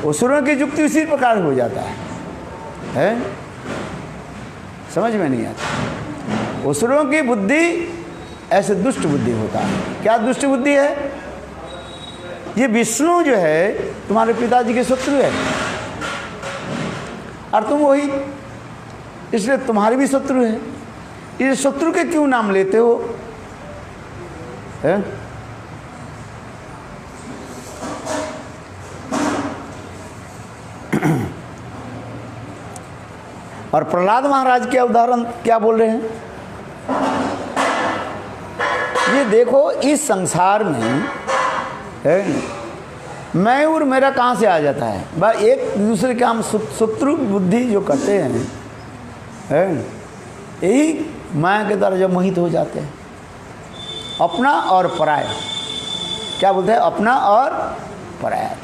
असुरों की युक्ति इसी प्रकार हो जाता है। समझ में नहीं आता। असुरों की बुद्धि ऐसे दुष्ट बुद्धि होता है। क्या दुष्ट बुद्धि है? ये विष्णु जो है तुम्हारे पिताजी के शत्रु है, और तुम वही, इसलिए तुम्हारे भी शत्रु है। ये शत्रु के क्यों नाम लेते हो? और प्रहलाद महाराज के उदाहरण क्या बोल रहे हैं? ये देखो, इस संसार में है मैं और मेरा कहाँ से आ जाता है? बस एक दूसरे के हम शत्रु बुद्धि जो करते हैं, यही माया के द्वारा जब मोहित हो जाते हैं। अपना और पराया, क्या बोलते हैं? अपना और पराया।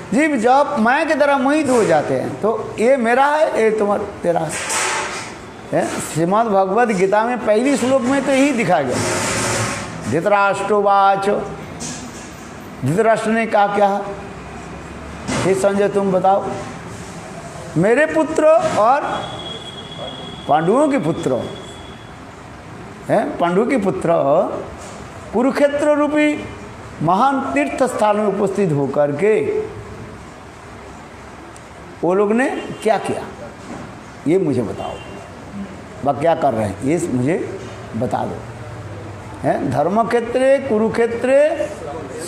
जीव जब माया के द्वारा मोहित हो जाते हैं तो ये मेरा है, ये तुम्हारा तेरा है। श्रीमद् भगवद गीता में पहली श्लोक में तो यही दिखा गया। धृतराष्ट्रोवाच, धृतराष्ट्र ने कहा क्या? हे संजय तुम बताओ, मेरे पुत्र और पांडवों के पुत्र हैं, पांडु के पुत्र कुरुक्षेत्र रूपी महान तीर्थ स्थान में उपस्थित होकर के वो लोग ने क्या किया, ये मुझे बताओ। वह क्या कर रहे हैं ये मुझे बता दो। हैं, धर्म क्षेत्रे कुरुक्षेत्रे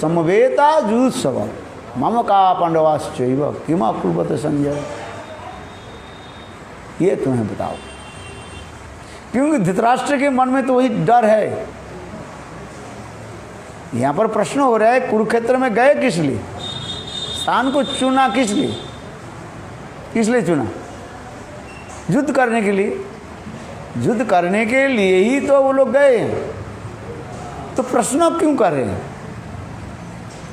समवेता जुत्सव मम का पांडवाश्चैव किमा कुर्वत संजय, ये तुम्हें बताओ। क्योंकि धृतराष्ट्र के मन में तो वही डर है। यहाँ पर प्रश्न हो रहा है, कुरुक्षेत्र में गए किस लिए? स्थान को चुना किस लिए? किस लिए चुना? युद्ध करने के लिए। युद्ध करने के लिए ही तो वो लोग गए हैं। तो प्रश्न अब क्यों कर रहे हैं?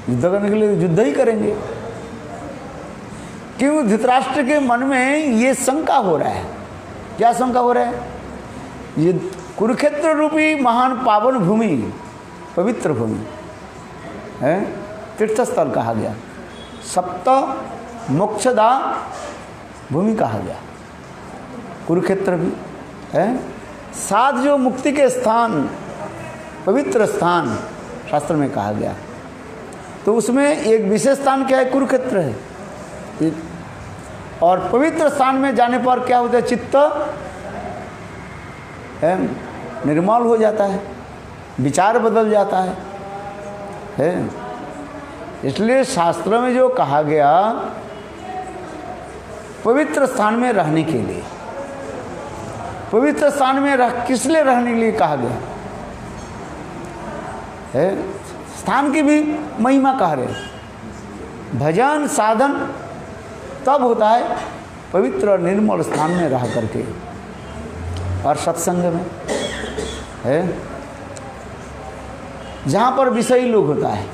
युद्ध करने के लिए युद्ध ही करेंगे। क्यों? धृतराष्ट्र के मन में ये शंका हो रहा है। क्या शंका हो रहा है? ये कुरुक्षेत्र रूपी महान पावन भूमि, पवित्र भूमि है, तीर्थस्थल कहा गया, सप्त मोक्षदा भूमि कहा गया कुरुक्षेत्र भी है। 7 जो मुक्ति के स्थान, पवित्र स्थान शास्त्र में कहा गया, तो उसमें एक विशेष स्थान क्या है? कुरुक्षेत्र है। और पवित्र स्थान में जाने पर क्या होता है? चित्त निर्मल हो जाता है, विचार बदल जाता है। इसलिए शास्त्र में जो कहा गया पवित्र स्थान में रहने के लिए, पवित्र स्थान में किस लिए रहने के लिए कहा गया है? स्थान की भी महिमा कह रहे। भजन साधन तब होता है पवित्र और निर्मल स्थान में रह करके और सत्संग में है, जहाँ पर विषयी लोग होता है,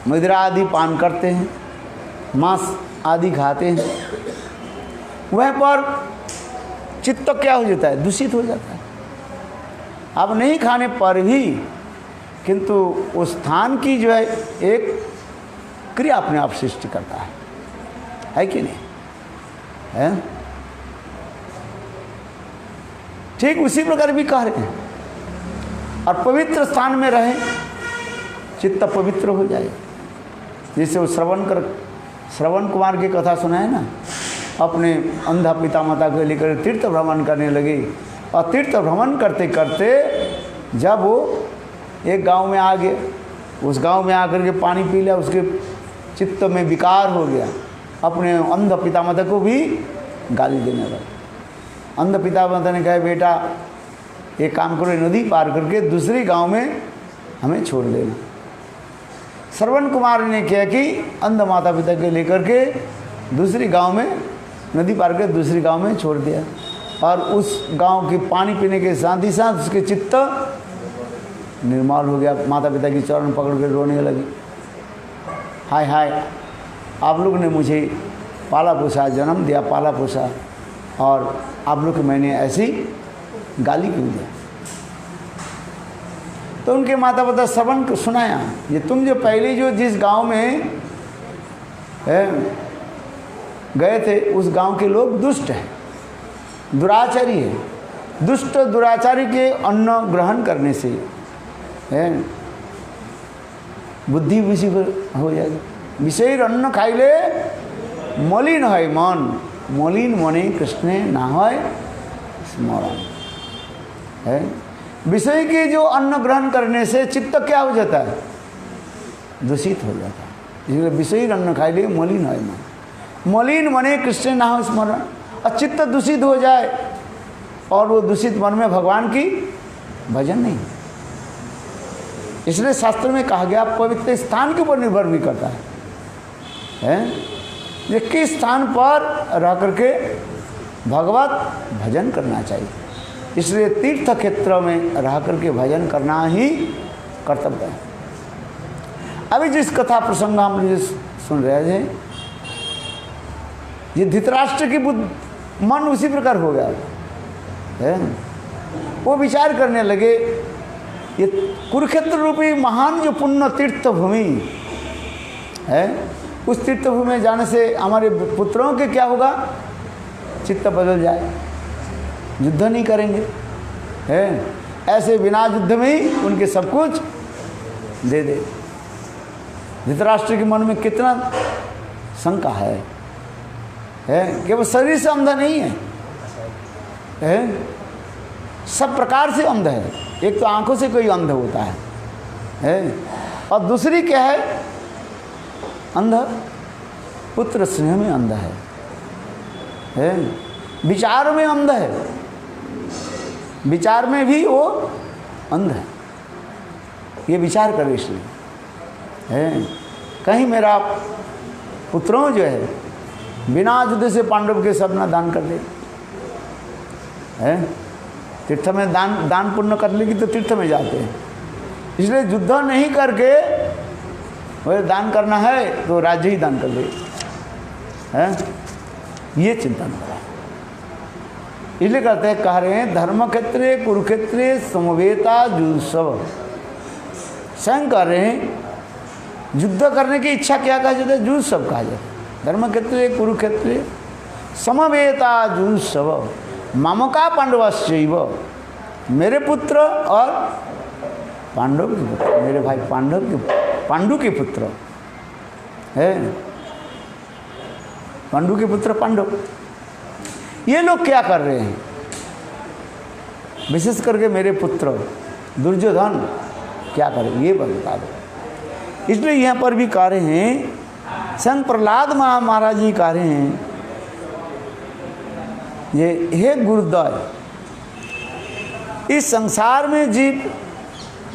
मदिरा आदि पान करते हैं, मांस आदि खाते हैं, वह पर चित्त क्या हो जाता है? दूषित हो जाता है। अब नहीं खाने पर भी किंतु उस स्थान की जो है एक क्रिया अपने आप सृष्टि करता है कि नहीं है? ठीक उसी प्रकार भी कह रहे हैं। और पवित्र स्थान में रहे, चित्त पवित्र हो जाए। जैसे वो श्रवण कुमार की कथा सुना है ना, अपने अंधा पिता माता को लेकर तीर्थ भ्रमण करने लगे, और तीर्थ भ्रमण करते करते जब वो एक गांव में आ गए, उस गांव में आकर के पानी पी लिया, उसके चित्त में विकार हो गया, अपने अंध पिता माता को भी गाली देने लगा। अंध पिता माता ने कहा, बेटा एक काम करो, नदी पार करके दूसरी गांव में हमें छोड़ देना। श्रवण कुमार ने किया कि अंध माता पिता के लेकर के दूसरी गांव में नदी पार करके दूसरी गांव में छोड़ दिया, और उस गांव के पानी पीने के साथ ही साथ उसके चित्त निर्मल हो गया। माता पिता की चरण पकड़ कर रोने लगी, हाय हाय, आप लोग ने मुझे पाला पोसा, जन्म दिया, पाला पोसा, और आप लोग को मैंने ऐसी गाली क्यों दिया? तो उनके माता पिता श्रवण को सुनाया, ये तुम जो पहले जो जिस गांव में गए थे, उस गांव के लोग दुष्ट हैं, दुराचारी है। दुष्ट दुराचारी के अन्न ग्रहण करने से बुद्धि विषय हो जाएगी। विषय अन्न खाइले मलिन है मन, मलिन मने कृष्ण ना है स्मरण है। विषय के जो अन्न ग्रहण करने से चित्त क्या हो जाता है? दूषित हो जाता है। इसलिए विषय अन्न खाइले मलिन है मन, मलिन मने कृष्ण ना हो स्मरण। और चित्त दूषित हो जाए और वो दूषित मन में भगवान की भजन नहीं, इसलिए शास्त्र में कहा गया पवित्र स्थान के ऊपर निर्भर भी करता है ये किस स्थान पर रह करके भगवत भजन करना चाहिए। इसलिए तीर्थ क्षेत्र में रह करके भजन करना ही कर्तव्य है। अभी जिस कथा प्रसंग हम सुन रहे थे, ये धृतराष्ट्र की मन उसी प्रकार हो गया है। वो विचार करने लगे ये कुरुक्षेत्र रूपी महान जो पुण्य तीर्थ भूमि है, उस तीर्थ भूमि में जाने से हमारे पुत्रों के क्या होगा, चित्त बदल जाए, युद्ध नहीं करेंगे है, ऐसे बिना युद्ध में ही उनके सब कुछ दे दे। धृतराष्ट्र के मन में कितना शंका है केवल शरीर से अंधा नहीं है, सब प्रकार से अंध है। एक तो आंखों से कोई अंध होता है और दूसरी क्या है, अंध पुत्र स्नेह में अंध है, विचार में अंध है, विचार में भी वो अंध है। ये विचार करे इसलिए कहीं मेरा पुत्रों जो है बिना युद्ध से पांडव के सब ना दान कर दे। तीर्थ में दान पुण्य कर लेगी तो तीर्थ में जाते हैं, इसलिए युद्ध नहीं करके वह दान करना है तो राज्य ही दान कर दे ये चिंतन करा। इसलिए कहते हैं, कह रहे हैं धर्म क्षेत्रे कुरुक्षेत्रे समवेता जुत्सव। स्वयं कह रहे हैं युद्ध करने की इच्छा क्या कहा जाता है, जुत्सव कहा जाता है। धर्म क्षेत्रे कुरुक्षेत्रे समवेता जुत्सव मामका पांडवश्चैव, मेरे पुत्र और पांडव के पुत्र, मेरे भाई पांडु के पुत्र है, पांडु के पुत्र पांडव। ये लोग क्या कर रहे हैं, विशेष करके मेरे पुत्र दुर्योधन क्या करे ये बता दो। इसलिए यहाँ पर भी कह रहे हैं, संत प्रहलाद महाराज जी कह रहे हैं, ये हे गुरुद्वय, इस संसार में जीव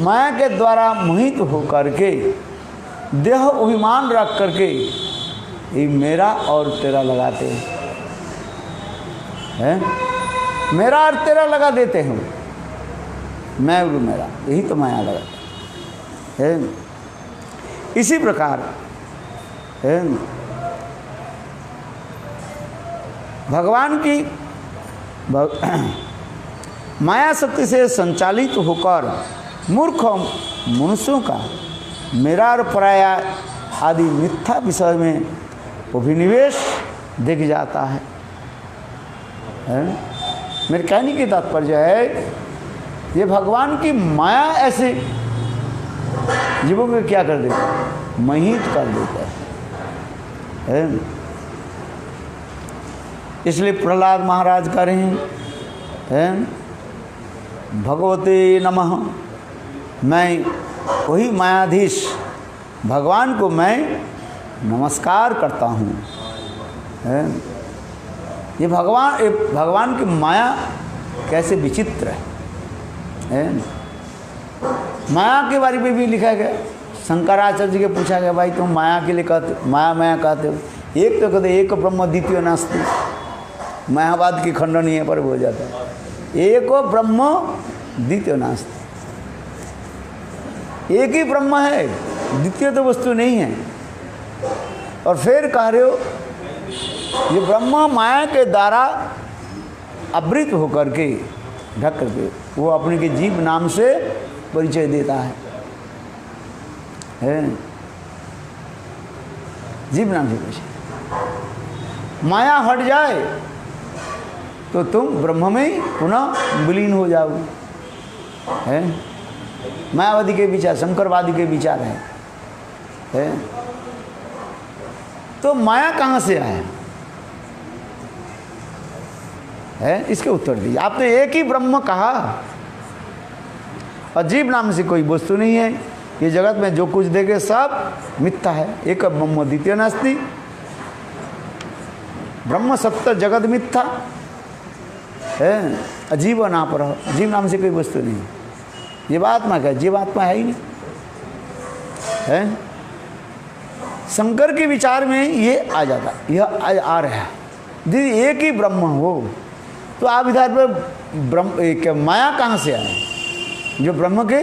माया के द्वारा मोहित होकर के देह अभिमान रख करके ये मेरा और तेरा लगाते हैं, मेरा और तेरा लगा देते हैं, मैं और मेरा, यही तो माया लगाते है। इसी प्रकार भगवान की माया शक्ति से संचालित होकर मूर्ख मनुष्यों का मेरा और पराया आदि मिथ्या विषय में अभिनिवेश दिख जाता है। मेरे कहने की तात्पर्य है, ये भगवान की माया ऐसे जीवों में क्या कर देता है, मोहित कर देता है। इसलिए प्रहलाद महाराज कह रहे हैं, भगवते नमः, मैं वही मायाधीश भगवान को मैं नमस्कार करता हूँ। ये भगवान की माया कैसे विचित्र है। माया के बारे में भी लिखा गया, शंकराचार्य जी के पूछा गया, भाई तुम माया के लिए कहते, माया कहते हो, एक तो कहते एक ब्रह्म द्वितीय नास्ति, मायावाद की खंडन यहाँ पर हो जाता है। एक ब्रह्म द्वितीय नास्ति, एक ही ब्रह्म है, द्वितीय तो वस्तु नहीं है। और फिर कह रहे हो ये ब्रह्म माया के द्वारा आवृत होकर के ढक करके वो अपने के जीव नाम से परिचय देता है। जीव नाम से परिचय, माया हट जाए तो तुम ब्रह्म में ही पुनः विलीन हो जाओ। मायावादी के विचार, शंकरवादी के विचार है। तो माया कहाँ से आया है, इसके उत्तर दीजिए। आपने एक ही ब्रह्म कहा, अजीब नाम से कोई वस्तु नहीं है। ये जगत में जो कुछ देखे सब मिथ्या है। एक ब्रह्म द्वितीय नास्ति, ब्रह्म सत्य जगत मिथ्या है। अजीब ना पर, जीव नाम से कोई वस्तु नहीं। जीवात्मा क्या, जीवात्मा है ही नहीं। है। शंकर के विचार में ये आ जाता, यह आ रहा है। यदि एक ही ब्रह्म हो तो आप इधर पर ब्रह्म एक माया कहाँ से आए जो ब्रह्म के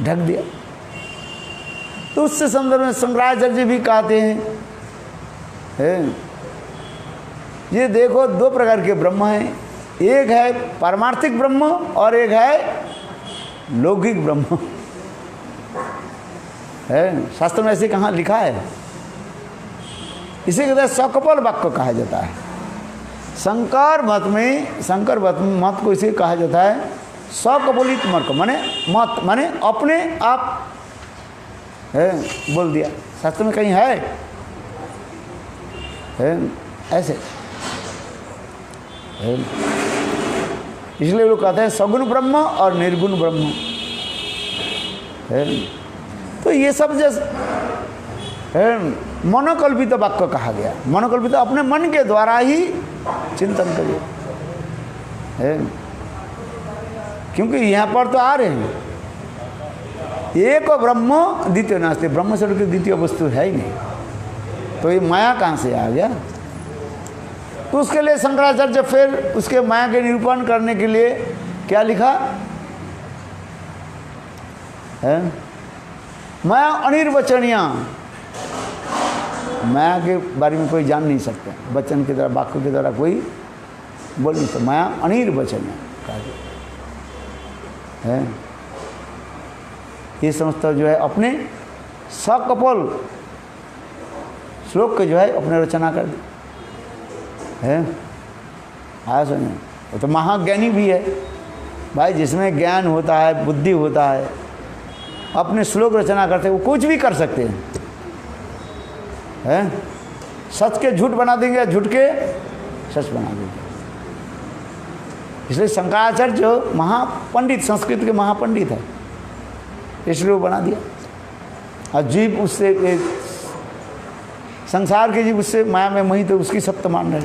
ढक दिया। तो उससे संदर्भ में शंकराचार्य भी कहते हैं, ये देखो दो प्रकार के ब्रह्म हैं, एक है पारमार्थिक ब्रह्म और एक है लौकिक ब्रह्म है। शास्त्र में ऐसे कहाँ लिखा है? इसे कहते हैं सकपल वाक्य कहा जाता है। शंकर मत को इसे कहा जाता है सकपोलित मर्क, माने मत माने अपने आप है बोल दिया। शास्त्र में कहीं है ऐसे है। इसलिए लोग कहते हैं सगुण ब्रह्म और निर्गुण ब्रह्म है। तो ये सब जैसे मनोकल्पित वाक्य कहा गया। मनोकल्पित अपने मन के द्वारा ही चिंतन करिए है, क्योंकि यहाँ पर तो आ रहे हैं एक ब्रह्म द्वितीय नास्ति, ब्रह्म से की द्वितीय वस्तु है ही नहीं, तो ये माया कहाँ से आ गया? तो उसके लिए शंकराचार्य फिर उसके माया के निरूपण करने के लिए क्या लिखा है? माया अनिर्वचनीय, माया के बारे में कोई जान नहीं सकता, वचन के द्वारा वाक्य के द्वारा कोई बोल नहीं सकता। माया अनिर्वचनीय है। ये समझता जो है अपने सकपल श्लोक के जो है अपने रचना कर दी है। आया सुनिए, वो तो महाज्ञानी भी है भाई, जिसमें ज्ञान होता है बुद्धि होता है, अपने श्लोक रचना करते हैं, वो कुछ भी कर सकते हैं। सच के झूठ बना देंगे, झूठ के सच बना देंगे। इसलिए शंकराचार्य जो महापंडित, संस्कृत के महापंडित है, इसलिए वो बना दिया। और जीव उससे संसार के जीव उससे माया में मोहित तो उसकी सत्य मान रहे।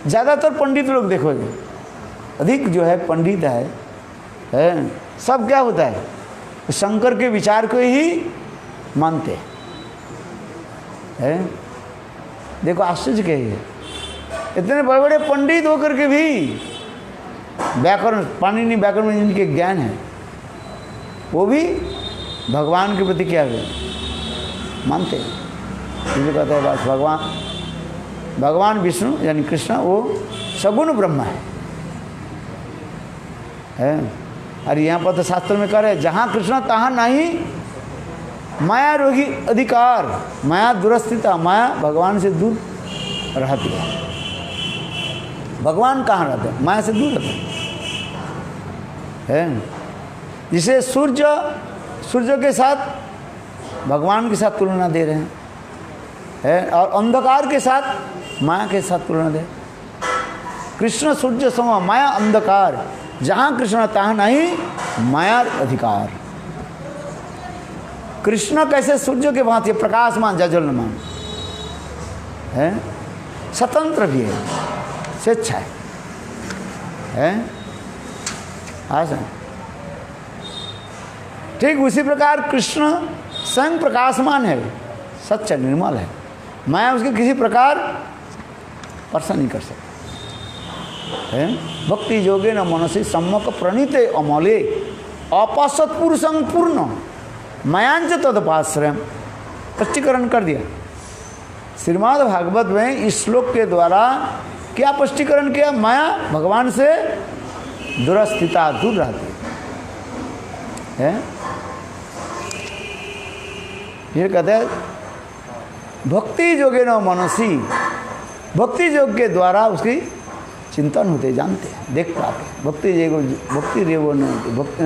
ज़्यादातर पंडित लोग देखोगे, अधिक जो है पंडित है सब क्या होता है, शंकर के विचार को ही मानते हैं। देखो आश्चर्य क्या है, इतने बड़े बड़े पंडित होकर के भी व्याकरण, पाणिनि व्याकरण में जिनके ज्ञान है, वो भी भगवान के प्रति क्या है मानते हैं। इसलिए कहते हैं बस भगवान विष्णु यानी कृष्ण वो सगुण ब्रह्म है। अरे यहाँ पर तो शास्त्र में कह रहे जहाँ कृष्ण तहाँ नहीं माया रोगी अधिकार, माया दुरस्थिता, माया भगवान से दूर रहती है। भगवान कहाँ रहते हैं? माया से दूर रहते हैं। जिसे सूर्य के साथ भगवान के साथ तुलना दे रहे हैं और अंधकार के साथ माया के साथ तुलना दे। कृष्ण सूर्य सम माया अंधकार, जहाँ कृष्ण तहाँ नहीं माया अधिकार। कृष्ण कैसे सूर्य के भांति प्रकाशमान जज्वल्यमान है, स्वतंत्र भी है, स्वेच्छा है। हाँ, ठीक उसी प्रकार कृष्ण स्वयं प्रकाशमान है, सच्चा निर्मल है, माया उसके किसी प्रकार स्पर्श नहीं कर सकती है। भक्ति योगे न मनसी सम्मक प्रणीते अमले अपसत पुरुषं पूर्ण मायांच तदपाश्रय। स्पष्टीकरण कर दिया श्रीमद् भागवत में। इस श्लोक के द्वारा क्या स्पष्टीकरण किया? माया भगवान से दुरस्थिता, दूर रहती है। ये कहते हैं भक्ति योगे न मनसी, भक्ति योग के द्वारा उसकी चिंतन होते, जानते हैं, देख पाते। भक्ति रेगो न भक्ति,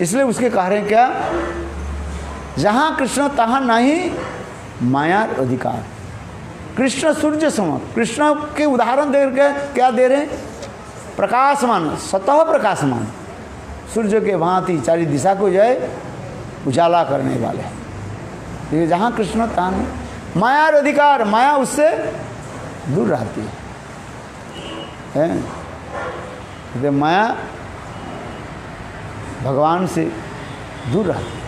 इसलिए उसके कह रहे हैं क्या, जहाँ कृष्ण तहाँ नहीं माया अधिकार। कृष्ण सूर्य सम, कृष्ण के उदाहरण दे के क्या दे रहे हैं? प्रकाशमान, स्वतः प्रकाशमान, सूर्य के भांति चारी दिशा को जो है उजाला करने वाले हैं। ये जहाँ कृष्ण तहाँ नहीं माया अधिकार, माया उससे दूर रहती है। माया भगवान से दूर रहते।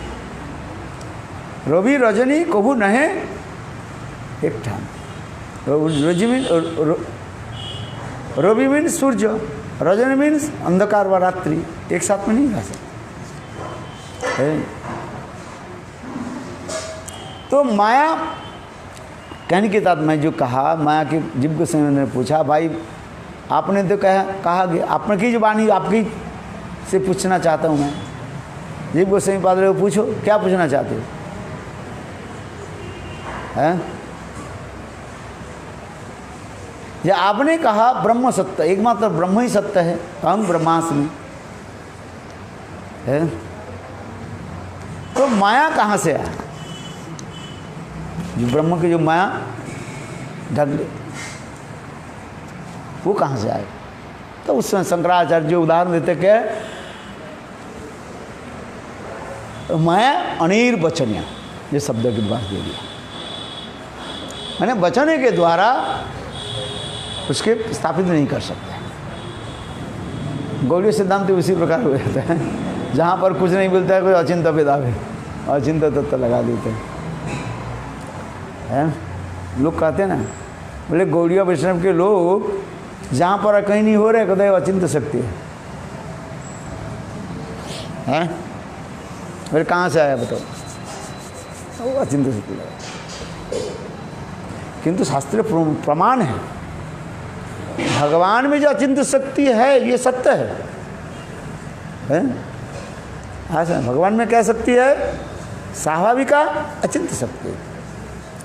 रवि रजनी कभू नहे एक ठान। रवि मीन्स सूर्य, रजनी मीन्स अंधकार व रात्रि, एक साथ में नहीं रह सकते। तो माया कहने के साथ मैं जो कहा, माया के जीव गोस्वामी ने पूछा, भाई आपने तो कहा कि आपने की जुबानी आपकी से पूछना चाहता हूँ मैं। जीव गोस्वामी पादरी को पूछो, क्या पूछना चाहते हो? हैं? या आपने कहा ब्रह्म सत्य, एकमात्र ब्रह्म ही सत्य है, अहम ब्रह्मास्मि है। तो माया कहाँ से आया? जो ब्रह्म की जो माया ढक ले, वो कहाँ से आए? तो उसमें शंकराचार्य जो उदाहरण देते क्या, माया अनिर वचनिया, ये शब्द की बात दे दिया, मैंने वचने के द्वारा उसके स्थापित नहीं कर सकते। गौड़ीय सिद्धांत उसी प्रकार हो जाता है, जहाँ पर कुछ नहीं मिलता है कोई अचिंत्य वेदावे, अचिंत्य तत्व लगा देते हैं। लोग कहते हैं ना, बोले गौड़ीय वैष्णव के लोग जहाँ पर कहीं नहीं हो रहे, कहते अचिंत्य शक्ति है। बोले कहाँ से आया बताओ? वो अचिंत्य शक्ति लगा। किंतु शास्त्रीय प्रमाण है, भगवान में जो अचिंत्य शक्ति है ये सत्य है? ऐसा भगवान में क्या शक्ति है? स्वाभाविका अचिंत्य शक्ति।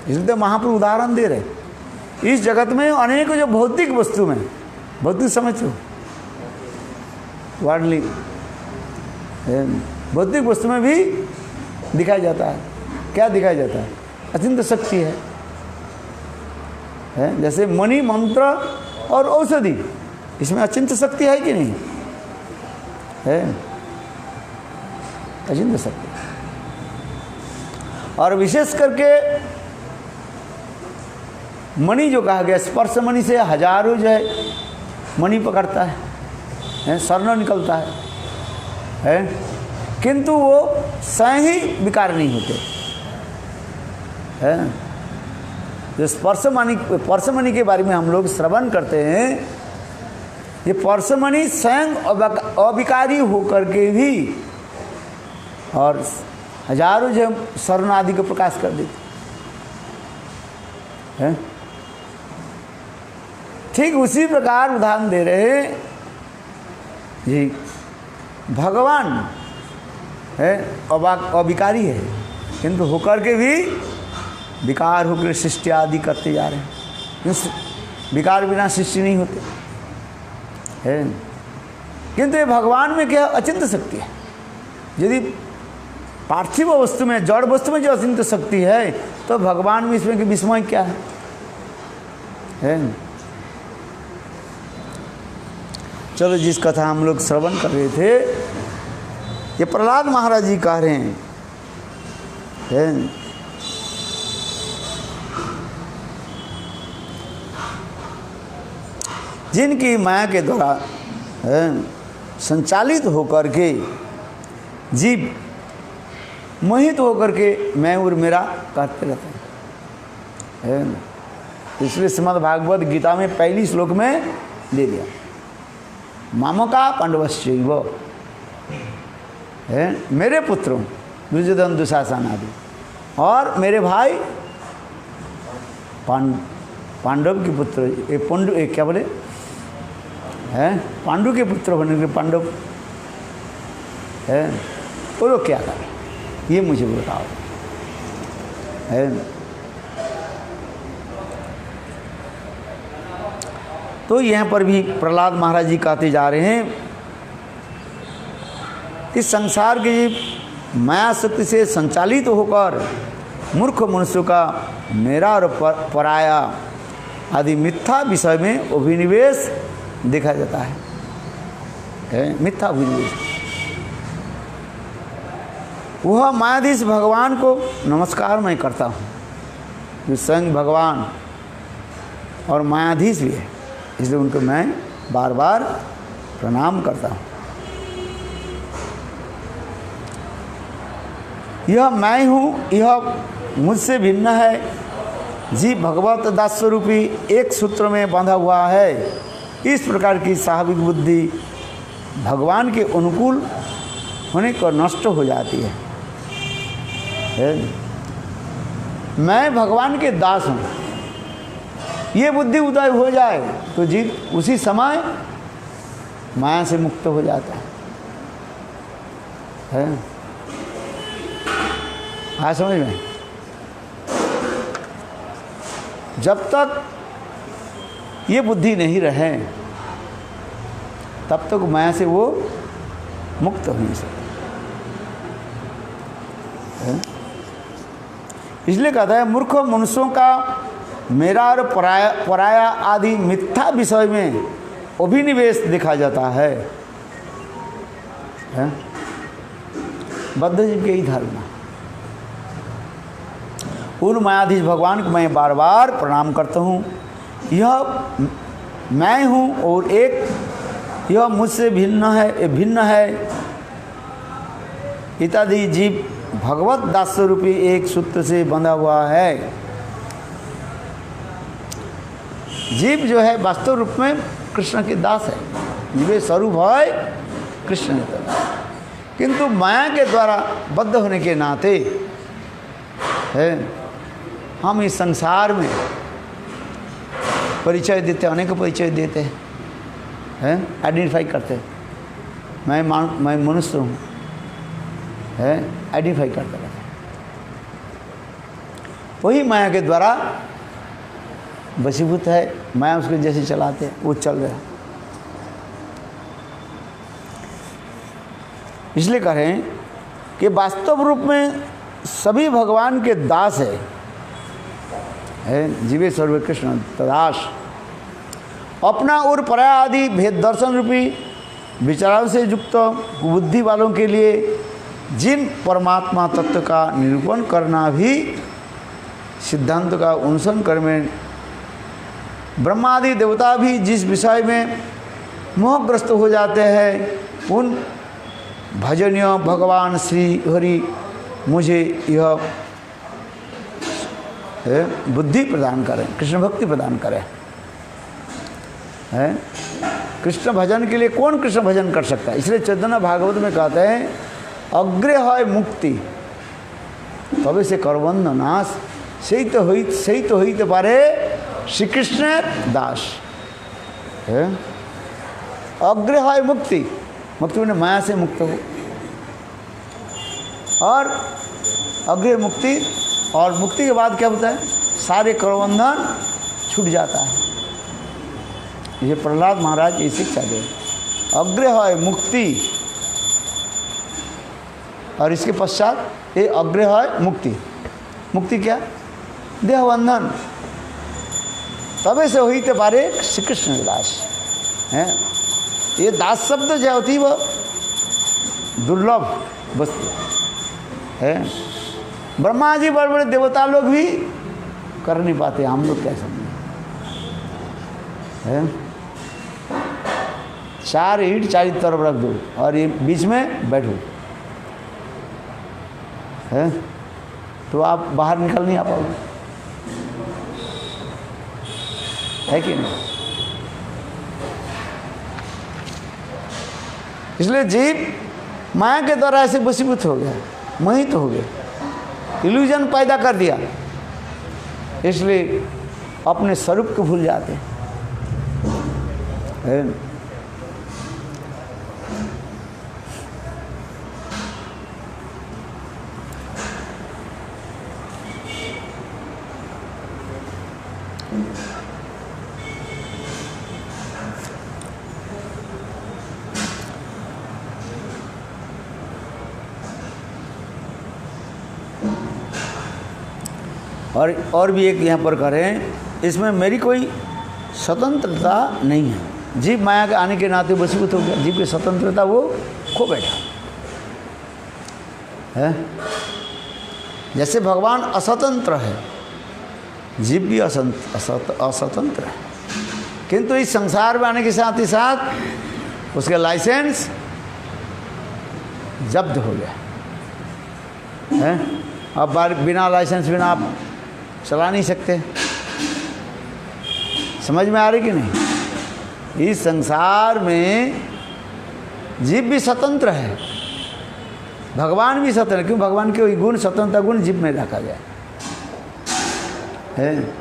इसलिए तो महाप्रभु उदाहरण दे रहे, इस जगत में अनेक जो भौतिक वस्तु में, भौतिक समझो वर्ल्डली, भौतिक वस्तु में भी दिखाया जाता है। क्या दिखाया जाता है? अचिंत्य शक्ति है। जैसे मणि, मंत्र और औषधि, इसमें अचिंत्य शक्ति है कि नहीं है? अचिंत्य शक्ति। और विशेष करके मणि जो कहा गया, स्पर्श मणि से हजारों जो है मणि पकड़ता है, स्वर्ण निकलता है, किंतु वो स्वयं ही विकार नहीं होते हैं। जो स्पर्शमणि के बारे में हम लोग श्रवण करते हैं, ये स्पर्शमणि स्वयं अविकारी होकर के भी और हजारों जो स्वर्ण आदि को प्रकाश कर देते हैं। ठीक उसी प्रकार उदाहरण दे रहे जी, भगवान है अविकारी है, किंतु होकर के भी विकार होकर सृष्टि आदि करते जा रहे हैं। विकार बिना सृष्टि नहीं होते है। किंतु ये भगवान में क्या अचिंत्य शक्ति है। यदि पार्थिव वस्तु में, जड़ वस्तु में जो अचिंत्य शक्ति है, तो भगवान में इसमें विस्मय क्या है? चलो, जिस कथा हम लोग श्रवण कर रहे थे, ये प्रहलाद महाराज जी कह रहे हैं जिनकी माया के द्वारा संचालित होकर के जीव मोहित होकर के मैं और मेरा कहते रहते हैं। इसलिए श्रीमद् भागवत गीता में पहली श्लोक में दे दिया, मामका पांडवश्चैव, मेरे पुत्रों दुर्योधन दुशासन आदि, और मेरे भाई पांडव के पुत्र, क्या बोले हैं, पांडु के पुत्र होने के पांडव है, वो लोग क्या करें, ये मुझे बताओ है। तो यहाँ पर भी प्रहलाद महाराज जी कहते जा रहे हैं, इस संसार की माया शक्ति से संचालित होकर मूर्ख मनुष्यों का मेरा और पराया आदि मिथ्या विषय में अभिनिवेश देखा जाता है, मिथ्या अभिनिवेश। वह मायाधीश भगवान को नमस्कार मैं करता हूँ, जो स्वयं भगवान और मायाधीश भी है, इसलिए उनको मैं बार बार प्रणाम करता हूँ। यह मैं हूँ, यह मुझसे भिन्न है। जीव भगवत दास स्वरूपी एक सूत्र में बंधा हुआ है। इस प्रकार की स्वाभाविक बुद्धि भगवान के अनुकूल होने को नष्ट हो जाती है। मैं भगवान के दास हूँ, ये बुद्धि उदय हो जाए तो जीव उसी समय माया से मुक्त हो जाता है। हाँ, समझ में? जब तक ये बुद्धि नहीं रहे तब तक माया से वो मुक्त हो नहीं सकते। इसलिए कहता है मूर्ख मनुष्यों का मेरा और पराया आदि मिथ्या विषय में अभिनिवेश देखा जाता है। बद्ध जीव की यही धारणा। उन मायाधीश भगवान को मैं बार बार प्रणाम करता हूँ। यह मैं हूँ और एक यह मुझसे भिन्न है इत्यादि जीव भगवत दास रूपी एक सूत्र से बंधा हुआ है। जीव जो है वास्तव रूप में कृष्ण के दास है, जीव स्वरूप है कृष्ण के दास, किंतु माया के द्वारा बद्ध होने के नाते है हम इस संसार में परिचय देते, अनेक परिचय देते हैं, आइडेंटिफाई करते हैं। मैं मनुष्य हूँ, है आइडेंटिफाई करते रहते। वही माया के द्वारा वशीभूत है, माया उसके जैसे चलाते हैं वो चल रहा है। इसलिए कह रहे हैं कि वास्तव रूप में सभी भगवान के दास है जीवे सर्व कृष्ण तदाश। अपना और पराया आदि भेद दर्शन रूपी विचारों से युक्त बुद्धि वालों के लिए जिन परमात्मा तत्व का निरूपण करना भी सिद्धांत का अनुसरण कर में ब्रह्मादि देवता भी जिस विषय में मोहग्रस्त हो जाते हैं, उन भजनीय भगवान श्री हरि मुझे यह बुद्धि प्रदान करें, कृष्ण भक्ति प्रदान करें। है कृष्ण भजन के लिए कौन कृष्ण भजन कर सकता है? इसलिए चैतन्य भागवत में कहते हैं अग्रे है मुक्ति तबे से करबंध नाश, सही तो होते पारे श्री कृष्ण दास। है अग्रे है मुक्ति, मुक्ति मैंने माया से मुक्त हो, और अग्रे मुक्ति, और मुक्ति के बाद क्या होता है? सारे करबंधन छूट जाता है। ये प्रहलाद महाराज ये शिक्षा दे, अग्रे है मुक्ति, और इसके पश्चात ये अग्रे है मुक्ति। मुक्ति क्या? देहबंधन। तबे से होते पारे श्री कृष्ण दास। हैं ये दास शब्द जो होती वह दुर्लभ वस्तु है। ब्रह्मा जी बड़े बड़े देवता लोग भी कर नहीं पाते, हम लोग क्या समझे? है 4 ईंट 4 तरफ रख दो और ये बीच में बैठो, है तो आप बाहर निकल नहीं आ पाओगे, है कि नहीं? इसलिए जीव माया के द्वारा ऐसे वशीभूत हो गया, मोहित हो गया, इल्यूजन पैदा कर दिया, इसलिए अपने स्वरूप को भूल जाते हैं। और भी एक यहाँ पर करें, इसमें मेरी कोई स्वतंत्रता नहीं है। जीव माया के आने के नाते वशीभूत हो गया, जीव की स्वतंत्रता वो खो बैठा है। जैसे भगवान अस्वतंत्र है, जीव भी अस्वतंत्र है, किंतु इस संसार में आने के साथ ही साथ उसके लाइसेंस जब्त हो गया। हैं? अब बिना लाइसेंस बिना आप चला नहीं सकते। समझ में आ रही कि नहीं? इस संसार में जीव भी स्वतंत्र है, भगवान भी स्वतंत्र है। क्यों? भगवान के गुण, स्वतंत्रता गुण जीव में रखा गया है।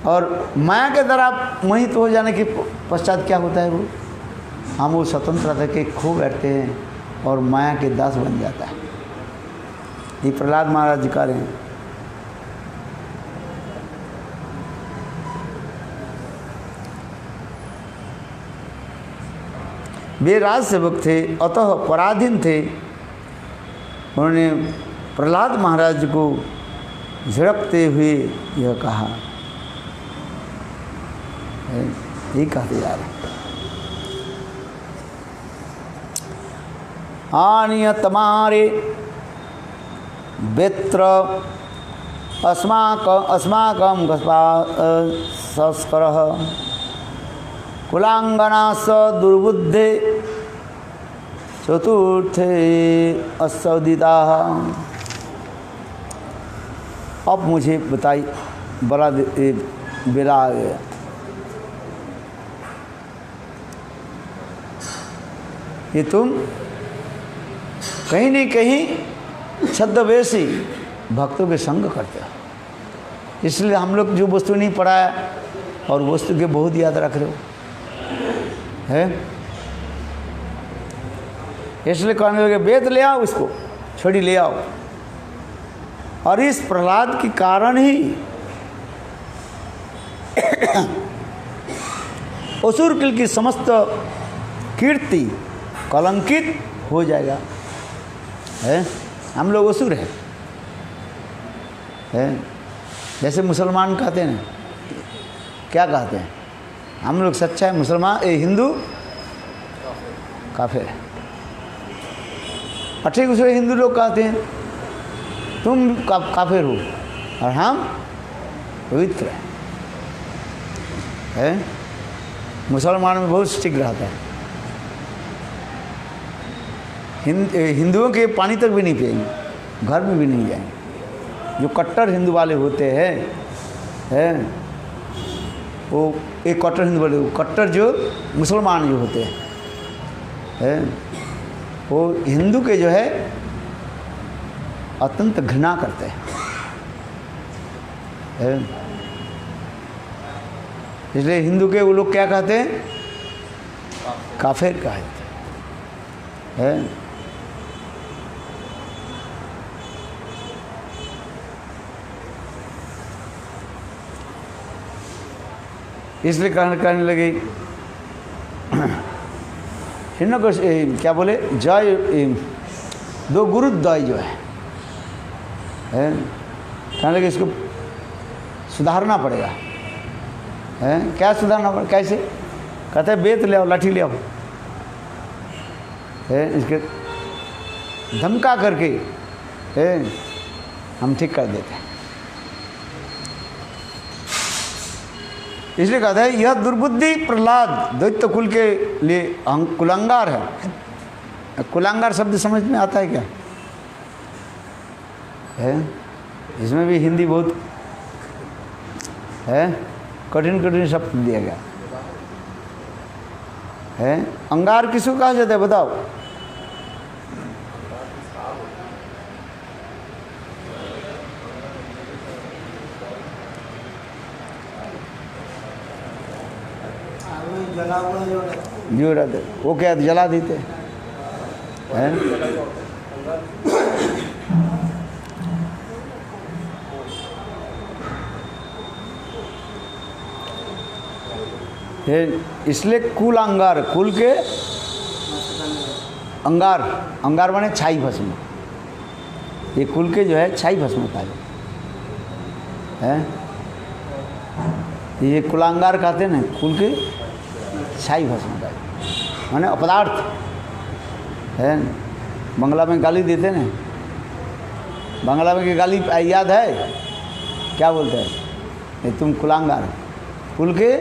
और माया के द्वारा मोहित हो जाने के पश्चात क्या होता है? वो हम वो स्वतंत्रता के खो बैठते हैं और माया के दास बन जाता है। ये प्रहलाद महाराज जी कह रहे हैं। वे राज सेवक थे, अतः पराधीन थे। उन्होंने प्रहलाद महाराज को झड़पते हुए यह कहा, यही कहते जा रहे। आनिय तमारे बेत्र अस्माकं संस्कारः कुलांगना स दुर्बुद्धे चतुर्थे असौदिता। अब मुझे बताई, बड़ा बेला आ गया। ये तुम कहीं नहीं कहीं छद्मवेशी भक्तों के संग करते हो, इसलिए हम लोग जो वस्तु नहीं पढ़ाया और वस्तु के बहुत याद रख रहे हो है। इसलिए कहने लगे वेद ले आओ, इसको छोड़ी ले आओ। और इस प्रहलाद के कारण ही असुर कुल की समस्त कीर्ति कलंकित हो जाएगा है। हम लोग असुर हैं है। जैसे मुसलमान कहते हैं ना, क्या कहते हैं? हम लोग सच्चा है, मुसलमान हिंदू काफिर है। और ठीक उसमें हिंदू लोग कहते हैं तुम काफिर हो और हम पवित्र है। मुसलमान में बहुत स्ट्रिक्ट रहता है। हिंदुओं के पानी तक भी नहीं पिएंगे, घर में भी नहीं जाएंगे। जो कट्टर हिंदू वाले होते हैं वो एक कट्टर हिंदू वाले, कट्टर जो मुसलमान जो होते हैं वो हिंदू के जो है अत्यंत घृणा करते हैं। इसलिए हिंदू के वो लोग क्या कहते हैं? काफिर कहते हैं। इसलिए कहने लगे हिंदू को क्या बोले, जय दो गुरुद्वय जो है कहने लगे इसको सुधारना पड़ेगा है। क्या सुधारना पड़ेगा? कैसे? कहते हैं बेत ले आओ, लाठी ले आओ है। इसके धमका करके हम ठीक कर देते हैं। इसलिए कहता है यह दुर्बुद्धि प्रहलाद दैत्य कुल के लिए कुलांगार है। कुलांगार शब्द समझ में आता है क्या है? इसमें भी हिंदी बहुत है, कठिन कठिन शब्द दिया गया है। अंगार किसको कहा जाता है बताओ? जो रहते वो क्या जला देते हैं। इसलिए कुल अंगार, कुल के अंगार, अंगार माने छाई भस्म। ये कुल के जो है छाई भस्म होता है। ये कुलांगार कहते हैं ना, कुल के छाई भस्म होता है माने अपदार्थ है। बंगला में गाली देते ना, बांग्ला में की गाली याद है? क्या बोलते हैं? ये तुम कुलांगार, कुल के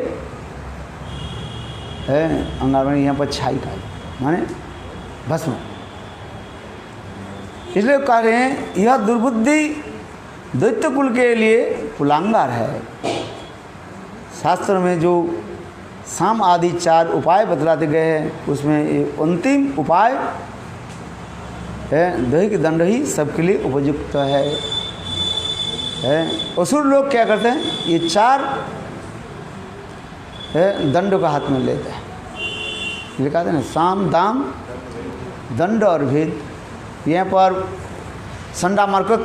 है अंगार माने यहाँ पर छाई का माने भस्म। इसलिए कह रहे हैं यह दुर्बुद्धि दैत्य कुल के लिए कुलांगार है। शास्त्र में जो साम आदि 4 उपाय बतलाते गए हैं उसमें ये अंतिम उपाय है दैहिक दंड ही सबके लिए उपयुक्त है। असुर लोग क्या करते हैं, ये 4 दंड का हाथ में लेते हैं। ये कहते हैं ना साम दाम दंड और भेद। यहाँ पर संडा मार्कट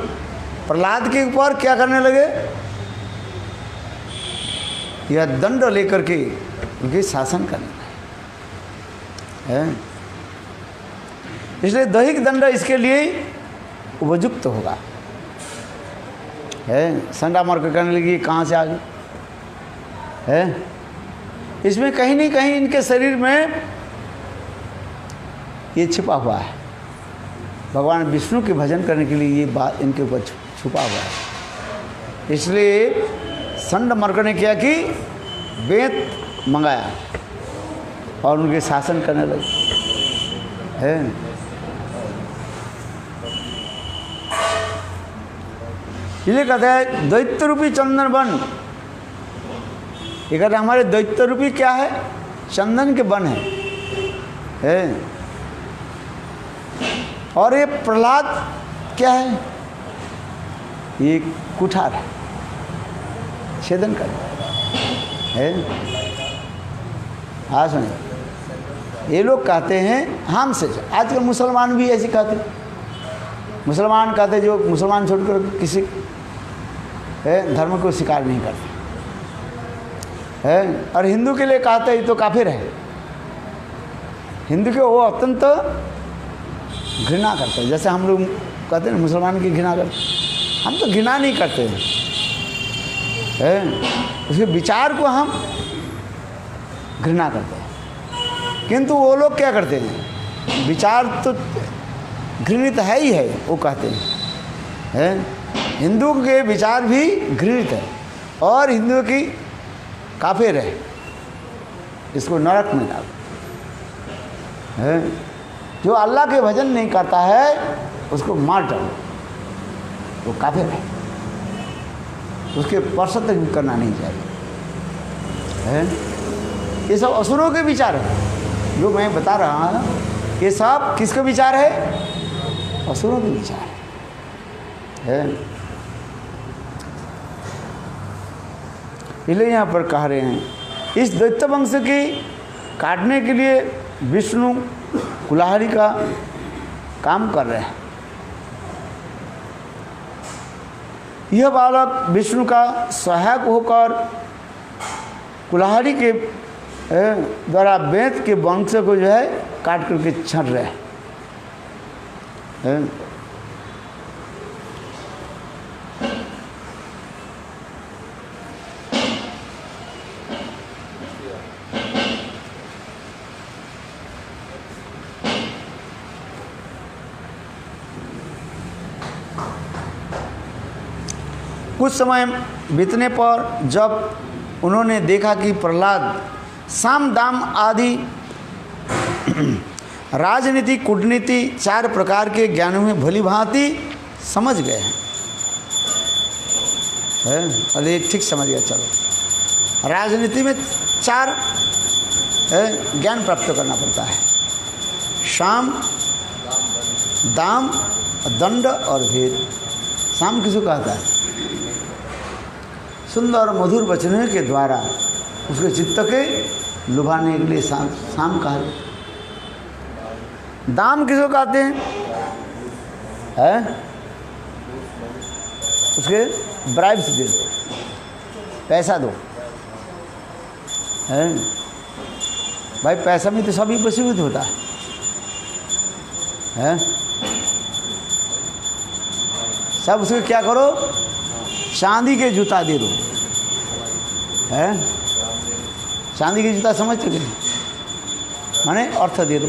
प्रहलाद के ऊपर क्या करने लगे, यह दंड लेकर के उनके शासन करने लगे। इसलिए दैहिक दंड इसके लिए उपयुक्त होगा। संडा मार्कट करने लगी, कहाँ से आ गई है। इसमें कहीं नहीं कहीं इनके शरीर में ये छिपा हुआ है। भगवान विष्णु के भजन करने के लिए ये बात इनके ऊपर छुपा हुआ है। इसलिए संड मर्कट ने क्या कि वेद मंगाया और उनके शासन करने लगे है। इसलिए कहते हैं दैत्य रूपी चंदन वन। ये कहते हैं हमारे दैत्य रूपी क्या है, चंदन के वन है। और ये प्रहलाद क्या है, ये कुठार है, छेदन कर है। हाँ सुनिए, ये लोग कहते हैं हमसे, आजकल मुसलमान भी ऐसे कहते हैं। मुसलमान कहते जो मुसलमान छोड़कर किसी धर्म को स्वीकार नहीं करते है। और हिंदू के लिए कहते हैं ये तो काफिर है। हिंदू के वो अत्यंत घृणा करते हैं। जैसे हम लोग कहते हैं मुसलमान की घृणा करते, हम तो घृणा नहीं करते हैं, उसके विचार को हम घृणा करते हैं। किंतु वो लोग क्या करते हैं, विचार तो घृणित है ही है, वो कहते हैं हिंदू के विचार भी घृणित है और हिंदू की काफिर है, इसको नरक में डाल है। जो अल्लाह के भजन नहीं करता है उसको मार डालो, वो काफिर है, उसके स्पर्श तक भी करना नहीं चाहिए है। ये सब असुरों के विचार है जो मैं बता रहा हूँ। ये सब किसके विचार है, असुरों के विचार है। इसलिए यहाँ पर कह रहे हैं इस दैत्य वंश की काटने के लिए विष्णु कुल्हाड़ी का काम कर रहे हैं। यह बालक विष्णु का सहायक होकर कुल्हाड़ी के द्वारा वेद के वंश को जो है काट करके छंट रहे हैं। कुछ समय बीतने पर जब उन्होंने देखा कि प्रहलाद साम दाम आदि राजनीति कूटनीति 4 प्रकार के ज्ञानों में भली भांति समझ गए हैं। अरे ठीक समझ गया। चलो, राजनीति में 4 ज्ञान प्राप्त करना पड़ता है, साम दाम दंड और भेद। साम किसको कहता है, सुंदर मधुर वचनों के द्वारा उसके चित्त के लुभाने के लिए साम कहा। दाम किसको कहते हैं, उसके ब्राइब्स दे दो, पैसा दो है भाई। पैसा में तो सभी वशीभूत होता है। सब उसको क्या करो, चांदी के जूता दे दो है। चांदी के जूता समझते कि माने अर्थ दे दो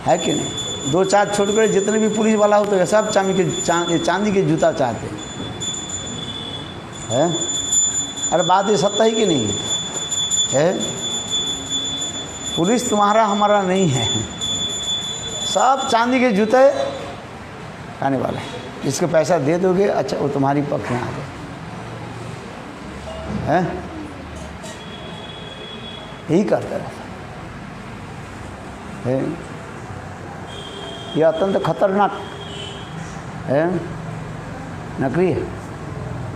है कि नहीं। 2-4 छोड़कर जितने भी पुलिस वाला होते हैं सब चांदी के जूता चाहते हैं। अरे बात ये सत्य है कि नहीं है। पुलिस तुम्हारा हमारा नहीं है, सब चांदी के जूते खाने वाले। जिसको पैसा दे दोगे अच्छा वो तुम्हारी पक्ष में आ जाए, हैं? यही करता है। ये अत्यंत खतरनाक है, नकली है,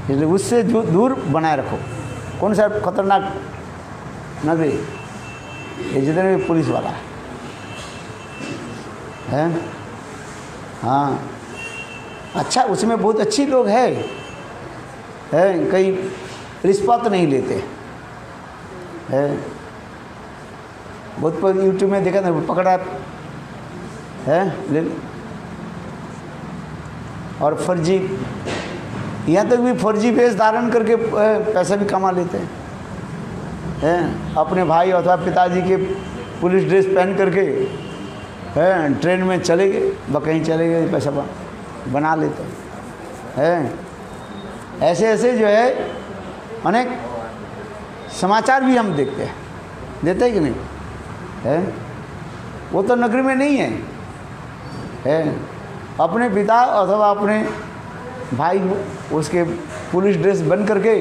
इसलिए उससे दूर बनाए रखो। कौन सा खतरनाक नकली? ये जितने भी पुलिस वाला है, हाँ अच्छा, उसमें बहुत अच्छी लोग हैं, कई रिश्वत नहीं लेते है। बहुत पर यूट्यूब में देखा ना, पकड़ा है ले, और फर्जी, यहाँ तक भी फर्जी वेश धारण करके पैसा भी कमा लेते हैं। अपने भाई अथवा पिताजी के पुलिस ड्रेस पहन करके हैं, ट्रेन में चले गए, कहीं चले गए, पैसा बना लेते हैं। ऐसे ऐसे जो है अनेक समाचार भी हम देखते हैं, देते हैं कि नहीं है? वो तो नगरी में नहीं है, अपने पिता अथवा अपने भाई उसके पुलिस ड्रेस बन करके